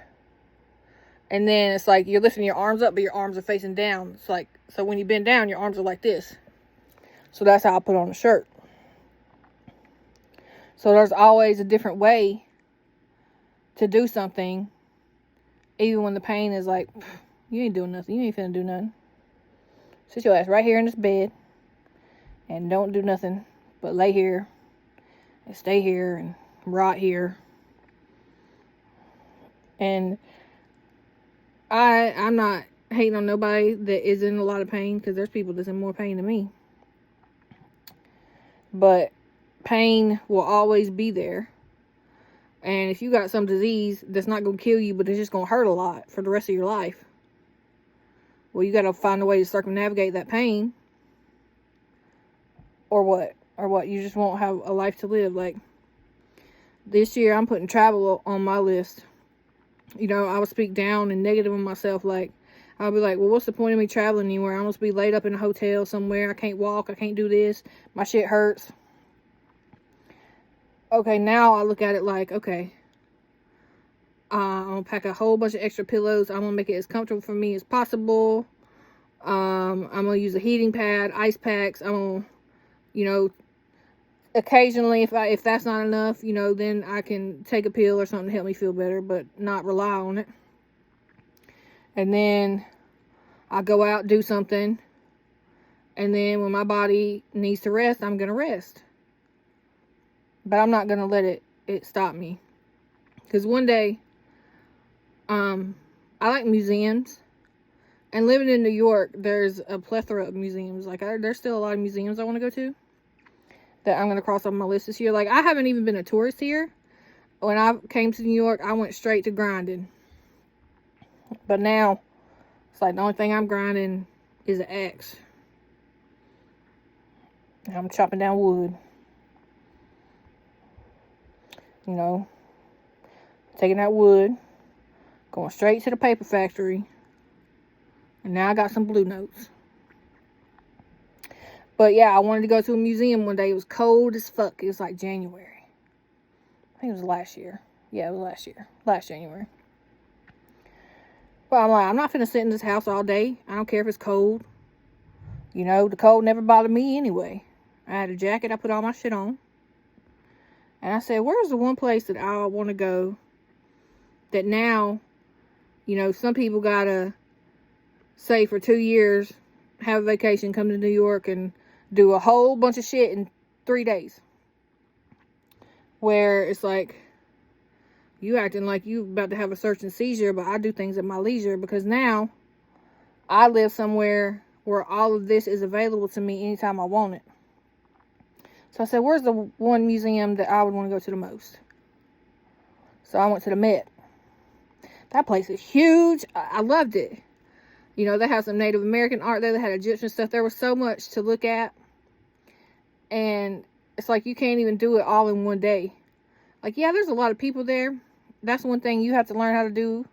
And then it's like you're lifting your arms up, but your arms are facing down. It's like, so when you bend down, your arms are like this. So that's how I put on a shirt. So there's always a different way to do something. Even when the pain is like, you ain't doing nothing. You ain't finna do nothing. Sit your ass right here in this bed. And don't do nothing but lay here. And stay here and rot here. And I'm not hating on nobody that is in a lot of pain, because there's people that's in more pain than me. But pain will always be there. And if you got some disease that's not going to kill you, but it's just going to hurt a lot for the rest of your life, well, you got to find a way to circumnavigate that pain. Or what? Or what? You just won't have a life to live. Like, this year, I'm putting travel on my list. You know, I would speak down and negative on myself. Like, I'll be like, well, what's the point of me traveling anywhere? I'm supposed to be laid up in a hotel somewhere. I can't walk. I can't do this. My shit hurts. Okay, now I look at it like, okay, I'm going to pack a whole bunch of extra pillows. I'm going to make it as comfortable for me as possible. I'm going to use a heating pad, ice packs. I'm going to, you know, occasionally, if that's not enough, you know, then I can take a pill or something to help me feel better, but not rely on it. And then I go out, do something. And then when my body needs to rest, I'm going to rest. But I'm not going to let it stop me. Because one day, I like museums. And living in New York, there's a plethora of museums. Like, there's still a lot of museums I want to go to that I'm going to cross off my list this year. Like, I haven't even been a tourist here. When I came to New York, I went straight to grinding. But now, it's like the only thing I'm grinding is an axe. And I'm chopping down wood. You know, taking that wood, going straight to the paper factory. And now I got some Blue Notes. But yeah, I wanted to go to a museum one day. It was cold as fuck. It was like January. I think it was last year. Yeah, it was last year. Last January. But I'm like, I'm not finna sit in this house all day. I don't care if it's cold. You know, the cold never bothered me anyway. I had a jacket. I put all my shit on. And I said, where's the one place that I want to go that now, you know, some people gotta say for 2 years, have a vacation, come to New York and do a whole bunch of shit in 3 days. Where it's like, you acting like you about to have a search and seizure, but I do things at my leisure because now I live somewhere where all of this is available to me anytime I want it. So I said, where's the one museum that I would want to go to the most? So I went to the Met. That place is huge. I loved it. You know, they had some Native American art there. They had Egyptian stuff. There was so much to look at. And it's like you can't even do it all in one day. Like, yeah, there's a lot of people there. That's one thing you have to learn how to do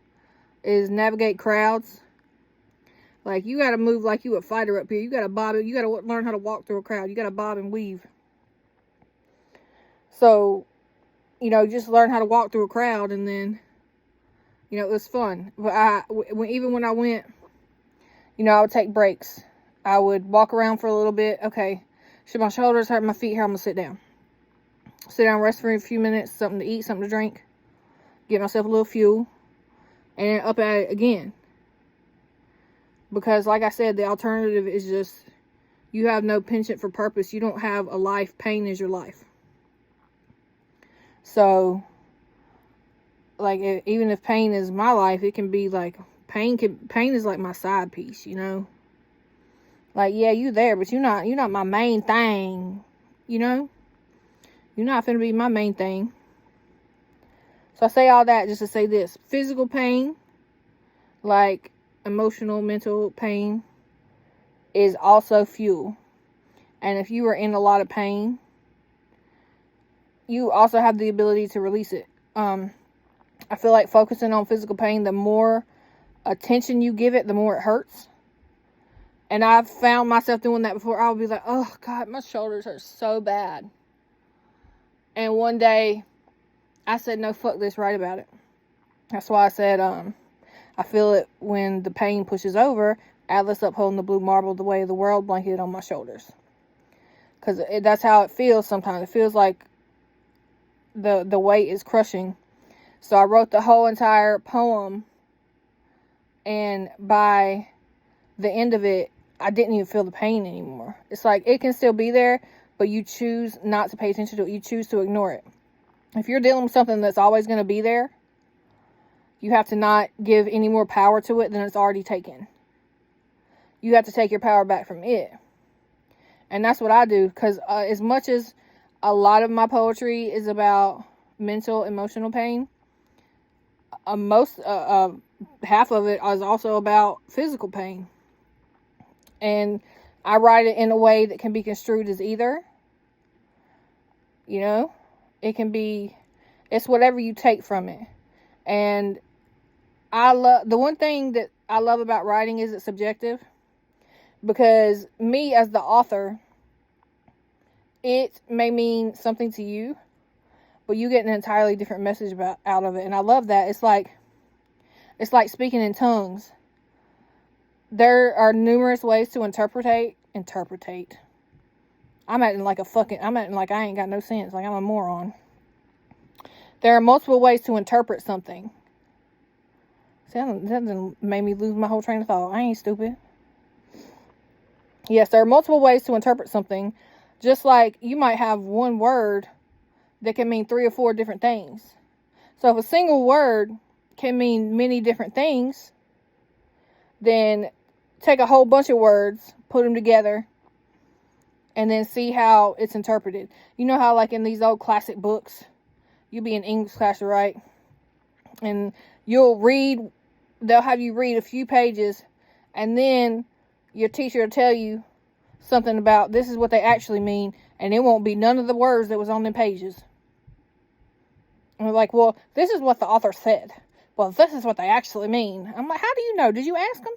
is navigate crowds. Like, you got to move like you a fighter up here. You got to bob it. You got to learn how to walk through a crowd. You got to bob and weave. So, you know, just learn how to walk through a crowd, and then, you know, it was fun. But even when I went, you know, I would take breaks. I would walk around for a little bit. Okay, should my shoulders hurt, my feet hurt, I'm going to sit down. Sit down, rest for a few minutes, something to eat, something to drink. Get myself a little fuel. And then up at it again. Because, like I said, the alternative is just, you have no penchant for purpose. You don't have a life. Pain is your life. So, like, even if pain is my life, it can be like, pain is like my side piece, you know? Like, yeah, you there, but you're not my main thing, you know? You're not finna be my main thing. So I say all that just to say this. Physical pain, like emotional, mental pain, is also fuel. And if you are in a lot of pain, you also have the ability to release it. I feel like focusing on physical pain, the more attention you give it, the more it hurts. And I've found myself doing that before. I'll be like, oh God, my shoulders hurt so bad. And one day I said, no, fuck this, write about it. That's why I said, I feel it when the pain pushes over. Atlas upholding the blue marble, the way of the world blanketed on my shoulders. Because that's how it feels sometimes. It feels like the weight is crushing. So I wrote the whole entire poem. And by the end of it, I didn't even feel the pain anymore. It's like it can still be there, but you choose not to pay attention to it. You choose to ignore it. If you're dealing with something that's always going to be there, you have to not give any more power to it than it's already taken. You have to take your power back from it. And that's what I do. Because as much as a lot of my poetry is about mental, emotional pain, half of it is also about physical pain. And I write it in a way that can be construed as either. You know, it's whatever you take from it. And the one thing that I love about writing is it's subjective, because me as the author, it may mean something to you, but you get an entirely different message out of it. And I love that. It's like speaking in tongues. There are numerous ways to interpretate. I'm acting like I ain't got no sense, like I'm a moron. There are multiple ways to interpret something. See, that made me lose my whole train of thought. I ain't stupid. Yes, there are multiple ways to interpret something. Just like you might have one word that can mean 3 or 4 different things. So if a single word can mean many different things, then take a whole bunch of words, put them together, and then see how it's interpreted. You know how, like, in these old classic books, you'll be in English class, right? And they'll have you read a few pages, and then your teacher will tell you something about this is what they actually mean, and it won't be none of the words that was on them pages. And we're like, well, this is what the author said. Well, this is what they actually mean. I'm like, how do you know? Did you ask them?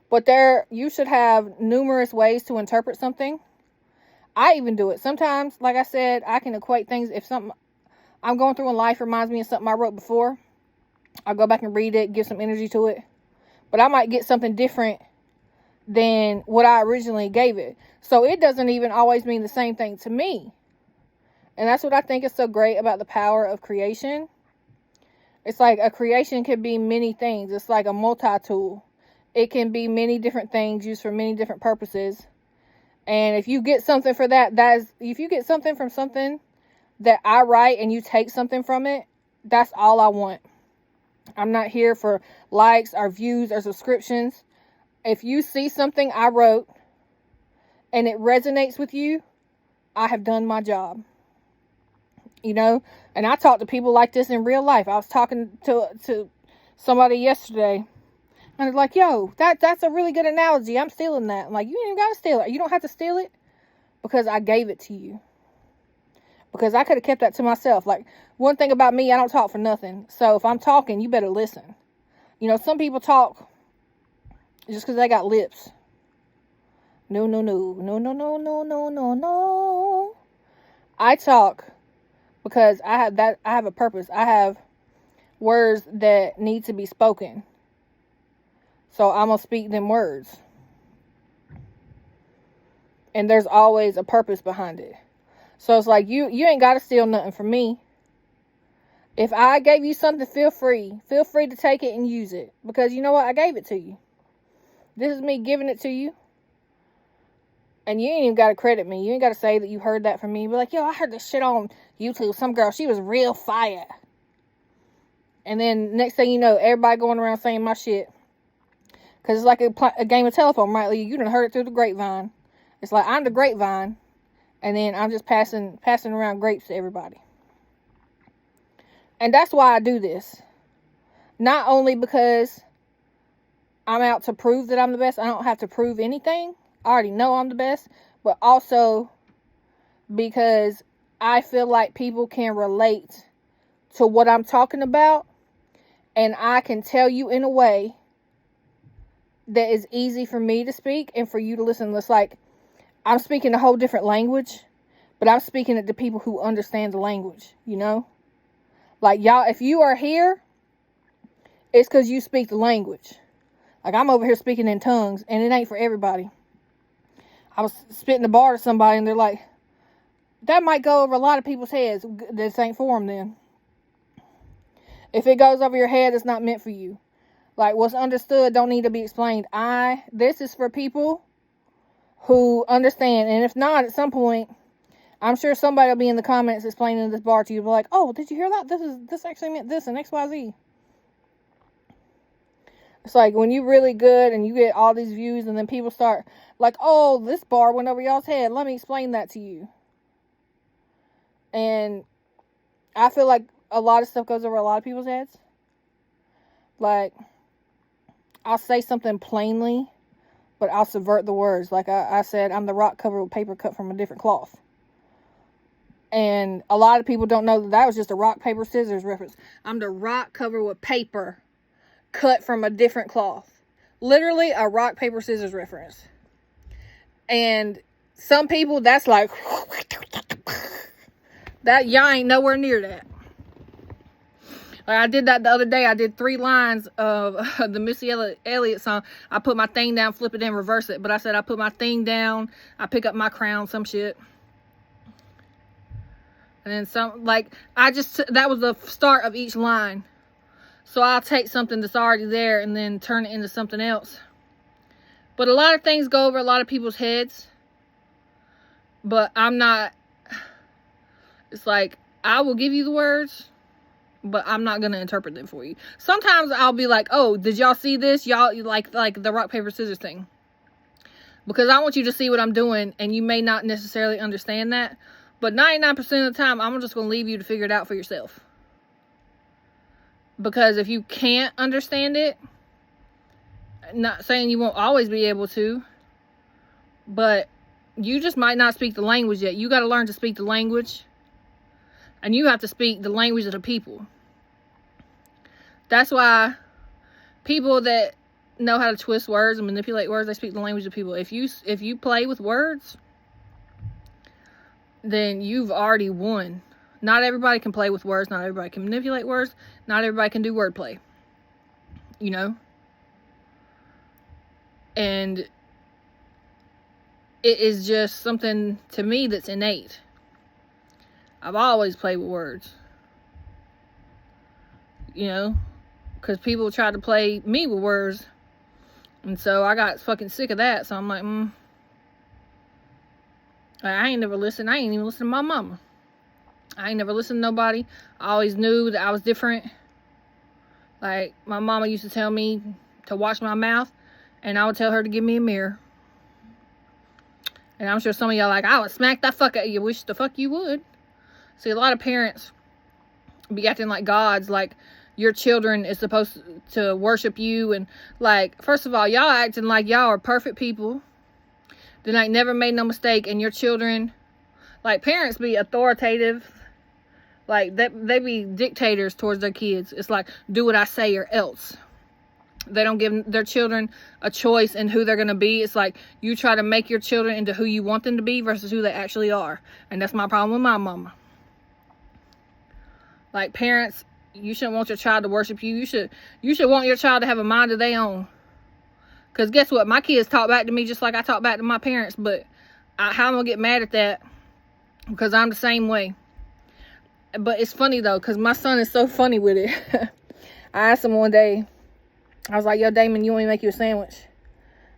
But you should have numerous ways to interpret something. I even do it. Sometimes, like I said, I can equate things. If something I'm going through in life reminds me of something I wrote before, I'll go back and read it, give some energy to it. But I might get something different than what I originally gave it. So it doesn't even always mean the same thing to me. And that's what I think is so great about the power of creation. It's like a creation can be many things. It's like a multi-tool. It can be many different things used for many different purposes. And if you get something for if you get something from something that I write and you take something from it, that's all I want. I'm not here for likes or views or subscriptions. If you see something I wrote and it resonates with you, I have done my job. You know, and I talk to people like this in real life. I was talking to somebody yesterday, and they're like, yo, that's a really good analogy. I'm stealing that. I'm like, you ain't even got to steal it. You don't have to steal it, because I gave it to you. Because I could have kept that to myself. Like, one thing about me, I don't talk for nothing. So if I'm talking, you better listen. You know, some people talk just because they got lips. No. I talk because I have a purpose. I have words that need to be spoken. So I'm going to speak them words. And there's always a purpose behind it. So it's like, you ain't got to steal nothing from me. If I gave you something, feel free to take it and use it. Because you know what? I gave it to you. This is me giving it to you. And you ain't even got to credit me. You ain't got to say that you heard that from me. Be like, yo, I heard this shit on YouTube. Some girl, she was real fire. And then next thing you know, everybody going around saying my shit. Because it's like a game of telephone, right? You done heard it through the grapevine. It's like, I'm the grapevine. And then I'm just passing around grapes to everybody. And that's why I do this. Not only because I'm out to prove that I'm the best. I don't have to prove anything. I already know I'm the best. But also because I feel like people can relate to what I'm talking about. And I can tell you in a way that is easy for me to speak and for you to listen. It's like I'm speaking a whole different language, but I'm speaking it to people who understand the language, you know? Like, y'all, if you are here, it's because you speak the language. Like, I'm over here speaking in tongues, and it ain't for everybody. I was spitting the bar to somebody, and they're like, that might go over a lot of people's heads. This ain't for them, then. If it goes over your head, it's not meant for you. Like, what's understood don't need to be explained. This is for people who understand. And if not, at some point, I'm sure somebody will be in the comments explaining this bar to you. Be like, oh, did you hear that? This actually meant this and XYZ. It's like when you're really good and you get all these views and then people start like, oh, this bar went over y'all's head. Let me explain that to you. And I feel like a lot of stuff goes over a lot of people's heads. Like, I'll say something plainly, but I'll subvert the words. Like I said, I'm the rock covered with paper cut from a different cloth. And a lot of people don't know that that was just a rock, paper, scissors reference. I'm the rock covered with paper cut from a different cloth. Literally a rock, paper, scissors reference. And some people, that's like, that y'all ain't nowhere near that. Like I did that the other day. I did 3 lines of the Missy Elliott song. I put my thing down, flip it, and reverse it. But I said I put my thing down, I pick up my crown, some shit. And then some, like, that was the start of each line. So I'll take something that's already there and then turn it into something else. But a lot of things go over a lot of people's heads. But I'm not, it's like, I will give you the words, but I'm not going to interpret them for you. Sometimes I'll be like, oh, did y'all see this? Y'all, like the rock, paper, scissors thing. Because I want you to see what I'm doing, and you may not necessarily understand that. But 99% of the time, I'm just going to leave you to figure it out for yourself. Because if you can't understand it, not saying you won't always be able to, but you just might not speak the language yet. You got to learn to speak the language. And you have to speak the language of the people. That's why people that know how to twist words and manipulate words, they speak the language of people. If you play with words, then you've already won. Not everybody can play with words. Not everybody can manipulate words. Not everybody can do wordplay. You know? And it is just something to me that's innate. I've always played with words. You know? Because people try to play me with words. And so I got fucking sick of that. So I'm like, I ain't never listened. I ain't even listened to my mama. I ain't never listened to nobody. I always knew that I was different. Like, my mama used to tell me to watch my mouth, and I would tell her to give me a mirror. And I'm sure some of y'all like, I would smack that fuck out of you. Wish the fuck you would. See, a lot of parents be acting like gods, like your children is supposed to worship you. And, like, first of all, y'all acting like y'all are perfect people that ain't never made no mistake, and your children, like, parents be authoritative, like they be dictators towards their kids. It's like, do what I say or else. They don't give their children a choice in who they're going to be. It's like, you try to make your children into who you want them to be versus who they actually are. And that's my problem with my mama. Like, parents, you shouldn't want your child to worship you. You should want your child to have a mind of their own. Because guess what? My kids talk back to me just like I talk back to my parents. But how am I going to get mad at that? Because I'm the same way. But it's funny, though, because my son is so funny with it. I asked him one day, I was like, yo, Damon, you want me to make you a sandwich?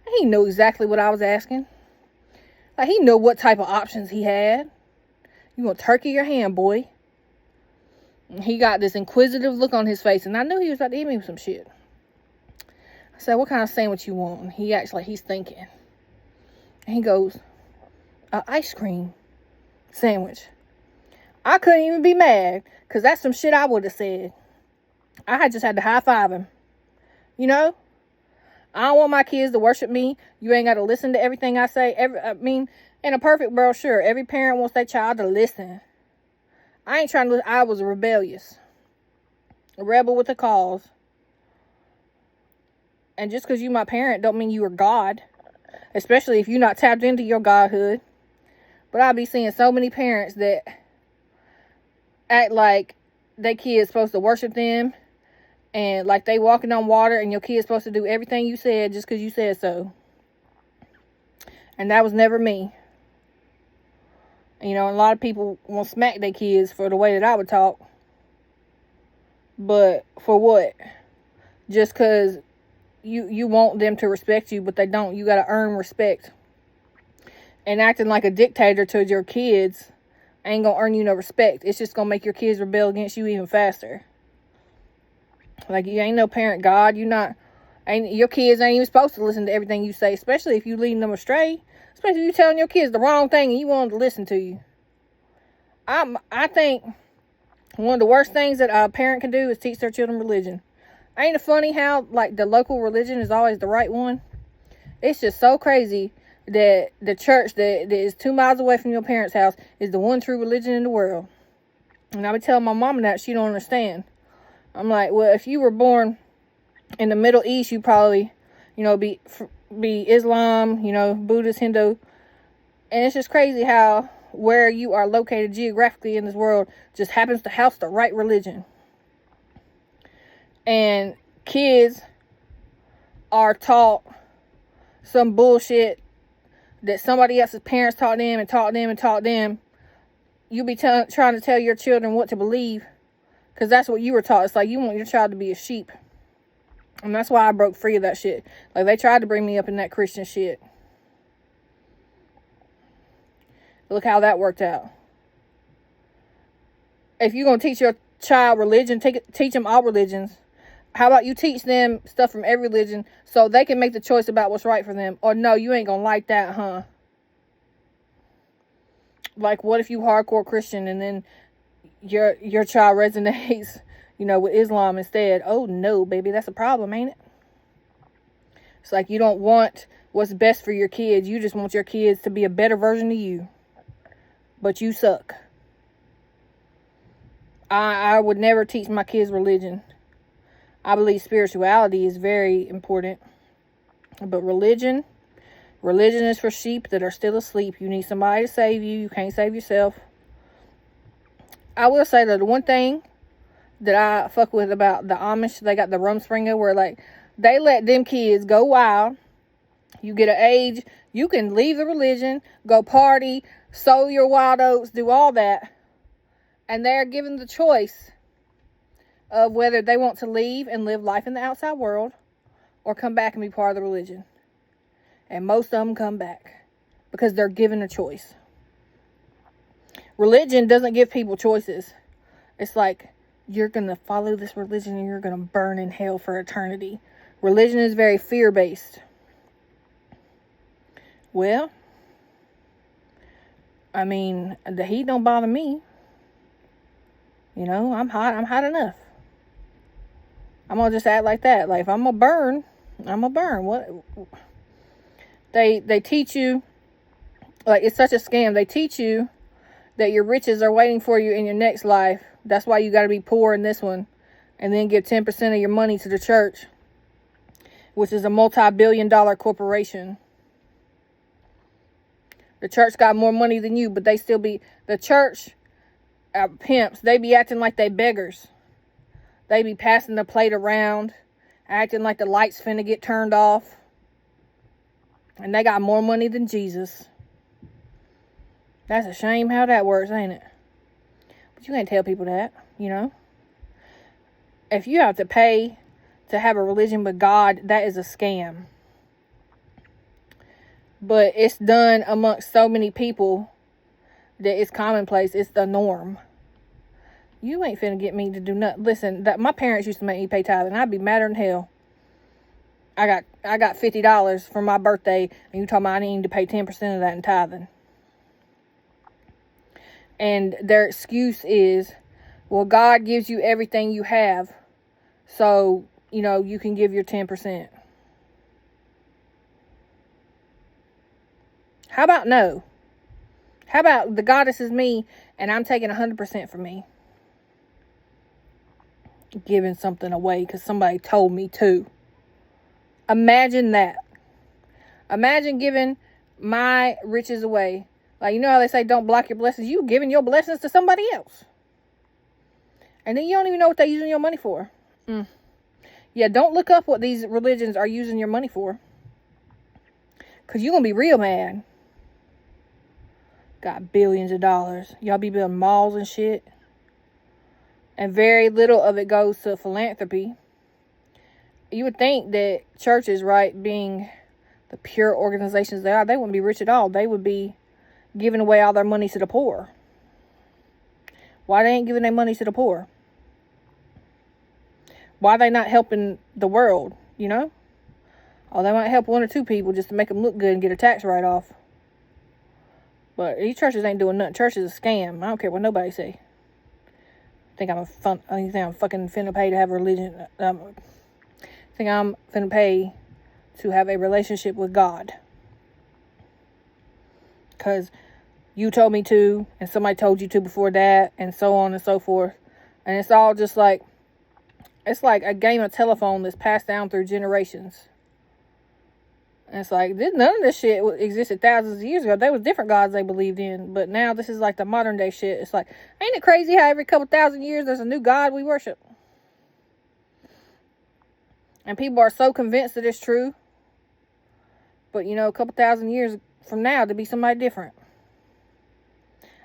And he knew exactly what I was asking. Like, he knew what type of options he had. You want turkey or ham, boy? And he got this inquisitive look on his face, and I knew he was about to eat me with some shit. I said, what kind of sandwich you want? And he acts like he's thinking. And he goes, an ice cream sandwich. I couldn't even be mad, because that's some shit I would have said. I just had to high five him. You know? I don't want my kids to worship me. You ain't got to listen to everything I say. In a perfect world, sure, every parent wants their child to listen. I ain't trying to listen. I was rebellious. A rebel with a cause. And just because you my parent don't mean you are God. Especially if you're not tapped into your godhood. But I be seeing so many parents that act like their kid's supposed to worship them. And like they walking on water and your kid's supposed to do everything you said just because you said so. And that was never me. You know, a lot of people want to smack their kids for the way that I would talk. But for what? Just because you want them to respect you, but they don't. You got to earn respect. And acting like a dictator to your kids ain't going to earn you no respect. It's just going to make your kids rebel against you even faster. Like, you ain't no parent God. Your kids ain't even supposed to listen to everything you say, especially if you leading them astray. Especially if you telling your kids the wrong thing and you want them to listen to you. I think one of the worst things that a parent can do is teach their children religion. Ain't it funny how, like, the local religion is always the right one? It's just so crazy that the church that is 2 miles away from your parents' house is the one true religion in the world. And I would tell my mom that, she don't understand. I'm like, well, if you were born in the Middle East, you probably, be Islam, Buddhist, Hindu. And it's just crazy how where you are located geographically in this world just happens to house the right religion. And kids are taught some bullshit that somebody else's parents taught them and taught them and taught them. You be trying to tell your children what to believe because that's what you were taught. It's like you want your child to be a sheep. And that's why I broke free of that shit. Like, they tried to bring me up in that Christian shit. Look how that worked out. If you're going to teach your child religion, teach them all religions. How about you teach them stuff from every religion so they can make the choice about what's right for them? Or no, you ain't going to like that, huh? Like, what if you hardcore Christian and then your child resonates, with Islam instead? Oh, no, baby, that's a problem, ain't it? It's like you don't want what's best for your kids. You just want your kids to be a better version of you. But you suck. I would never teach my kids religion. I believe spirituality is very important. But religion is for sheep that are still asleep. You need somebody to save you. You can't save yourself. I will say that the one thing that I fuck with about the Amish, they got the Rumspringa where, like, they let them kids go wild. You get an age, you can leave the religion, go party, sow your wild oats, do all that. And they're given the choice of whether they want to leave and live life in the outside world or come back and be part of the religion. And most of them come back because they're given a choice. Religion doesn't give people choices. It's like, you're going to follow this religion and you're going to burn in hell for eternity. Religion is very fear-based. Well, I mean, the heat don't bother me. I'm hot enough. I'm going to just act like that. Like, if I'm going to burn, I'm going to burn. What? They teach you, like, it's such a scam. They teach you that your riches are waiting for you in your next life. That's why you got to be poor in this one. And then give 10% of your money to the church, which is a multi-billion-dollar corporation. The church got more money than you, but they still be, the church pimps, they be acting like they beggars. They be passing the plate around, acting like the lights finna get turned off. And they got more money than Jesus. That's a shame how that works, ain't it? But you can't tell people that, If you have to pay to have a religion with God, that is a scam. But it's done amongst so many people that it's commonplace. It's the norm. You ain't finna get me to do nothing. Listen, my parents used to make me pay tithing. I'd be madder than hell. I got $50 for my birthday, and you talking about I need to pay 10% of that in tithing. And their excuse is, well, God gives you everything you have, so, you can give your 10%. How about no? How about the goddess is me, and I'm taking 100% for me? Giving something away because somebody told me to. Imagine that. Imagine giving my riches away. Like, how they say don't block your blessings? You giving your blessings to somebody else. And then you don't even know what they're using your money for. Yeah, don't look up what these religions are using your money for. Because you're going to be real mad. Got billions of dollars. Y'all be building malls and shit. And very little of it goes to philanthropy. You would think that churches, right, being the pure organizations they are, they wouldn't be rich at all. They would be giving away all their money to the poor. Why they ain't giving their money to the poor? Why they not helping the world, Oh, they might help one or two people just to make them look good and get a tax write-off. But these churches ain't doing nothing. Church is a scam. I don't care what nobody say. Think I'm fucking finna pay to have a religion. Think I'm finna pay to have a relationship with God. because you told me to, and somebody told you to before that, and so on and so forth. And it's all just like, it's like a game of telephone that's passed down through generations. And it's like, none of this shit existed thousands of years ago. There was different gods they believed in. But now this is like the modern day shit. It's like, ain't it crazy how every couple thousand years there's a new god we worship? And people are so convinced that it's true. But, you know, a couple thousand years from now, to be somebody different.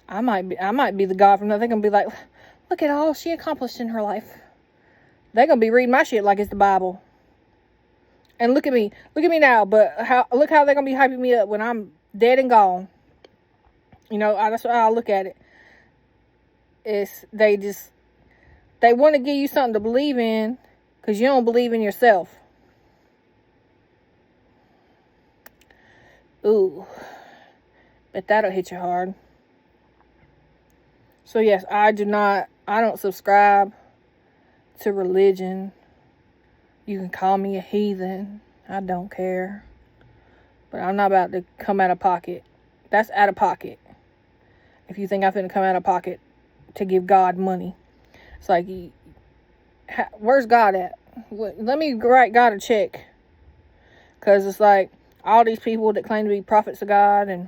I might be the god from now. They're going to be like, look at all she accomplished in her life. They're going to be reading my shit like it's the Bible. And look at me now. But look how they're going to be hyping me up when I'm dead and gone. You know, that's how I look at it. They want to give you something to believe in because you don't believe in yourself. Ooh. But that'll hit you hard. So yes, I don't subscribe to religion. You can call me a heathen. I don't care. But I'm not about to come out of pocket. That's out of pocket. If you think I'm finna come out of pocket to give God money. It's like, where's God at? Let me write God a check. Because it's like, all these people that claim to be prophets of God and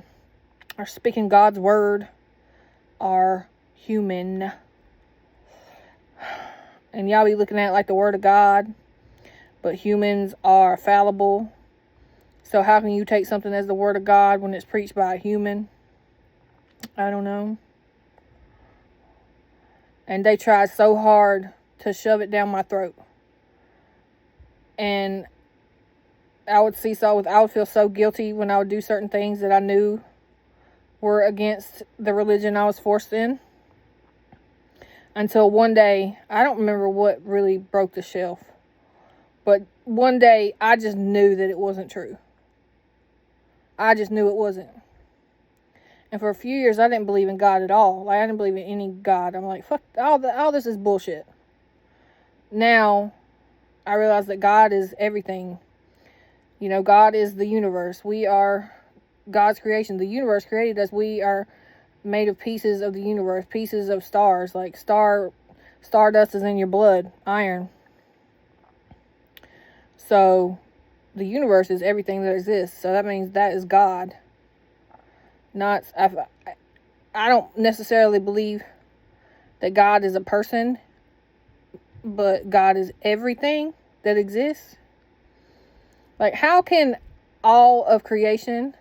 are speaking God's word are human. And y'all be looking at it like the word of God. But humans are fallible. So how can you take something as the word of God when it's preached by a human? I don't know. And they tried so hard to shove it down my throat. And I would feel so guilty when I would do certain things that I knew were against the religion I was forced in. Until one day, I don't remember what really broke the shelf. But one day, I just knew that it wasn't true. I just knew it wasn't. And for a few years, I didn't believe in God at all. Like, I didn't believe in any God. I'm like, fuck, all this is bullshit. Now, I realize that God is everything. You know, God is the universe. We are God's creation. The universe created us. We are made of pieces of the universe, pieces of stars. Like stardust is in your blood, iron. So, the universe is everything that exists. So that means that is God. I don't necessarily believe that God is a person, but God is everything that exists. Like, how can all of creation,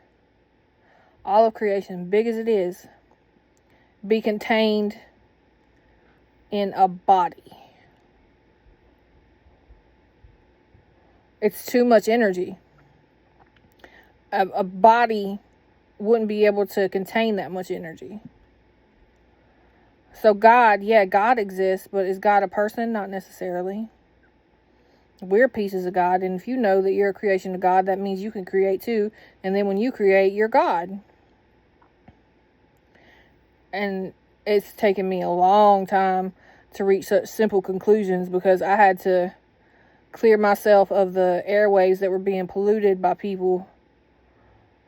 big as it is, be contained in a body? It's too much energy. A body wouldn't be able to contain that much energy. So God exists, but is God a person? Not necessarily. We're pieces of God, and if you know that you're a creation of God, that means you can create too, and then when you create, you're God. And it's taken me a long time to reach such simple conclusions because I had to clear myself of the airwaves that were being polluted by people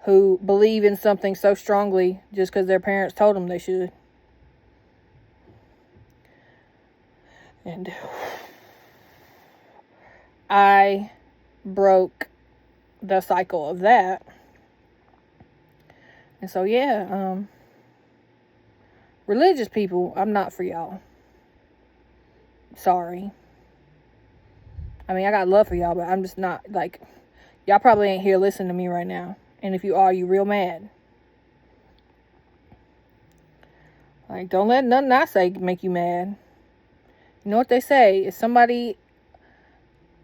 who believe in something so strongly just because their parents told them they should. And I broke the cycle of that. And so, religious people, I'm not for y'all. Sorry. I mean, I got love for y'all, but I'm just not, like, y'all probably ain't here listening to me right now. And if you are, you real mad. Like, don't let nothing I say make you mad. You know what they say? If somebody,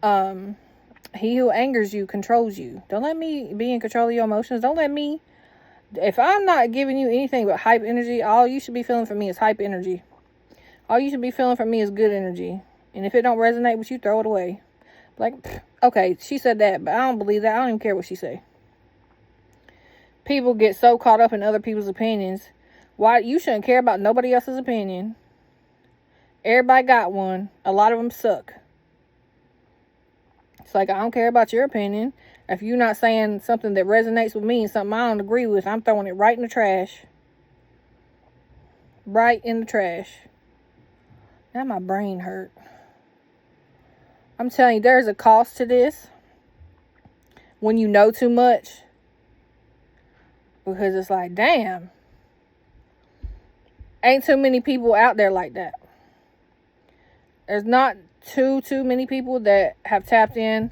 he who angers you controls you. Don't let me be in control of your emotions. Don't let me, if I'm not giving you anything but hype energy, all you should be feeling from me is hype energy. All you should be feeling from me is good energy. And if it don't resonate with you, throw it away. Like, okay, she said that, but I don't believe that. I don't even care what she say. People get so caught up in other people's opinions. Why? You shouldn't care about nobody else's opinion. Everybody got one. A lot of them suck. It's like, I don't care about your opinion. If you're not saying something that resonates with me and something I don't agree with, I'm throwing it right in the trash. Right in the trash. Now my brain hurt. I'm telling you, there's a cost to this when you know too much. Because it's like, damn. Ain't too many people out there like that. There's not too many people that have tapped in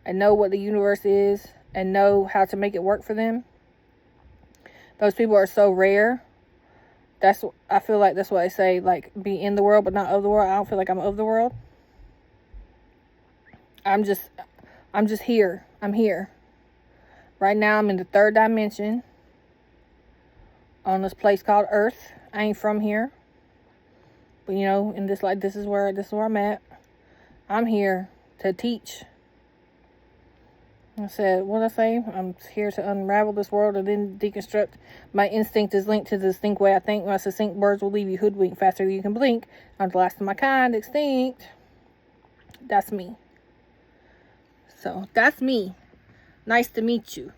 and know what the universe is and know how to make it work for them. Those people are so rare. I feel like that's what I say, like, be in the world but not of the world. I don't feel like I'm of the world. I'm just here. I'm here. Right now I'm in the 3rd dimension on this place called Earth. I ain't from here. But you know, in this, like, this is where I'm at. I'm here to teach. I said, what did I say? I'm here to unravel this world and then deconstruct. My instinct is linked to the distinct way I think. My succinct words will leave you hoodwinked faster than you can blink. I'm the last of my kind, extinct. That's me. So, that's me. Nice to meet you.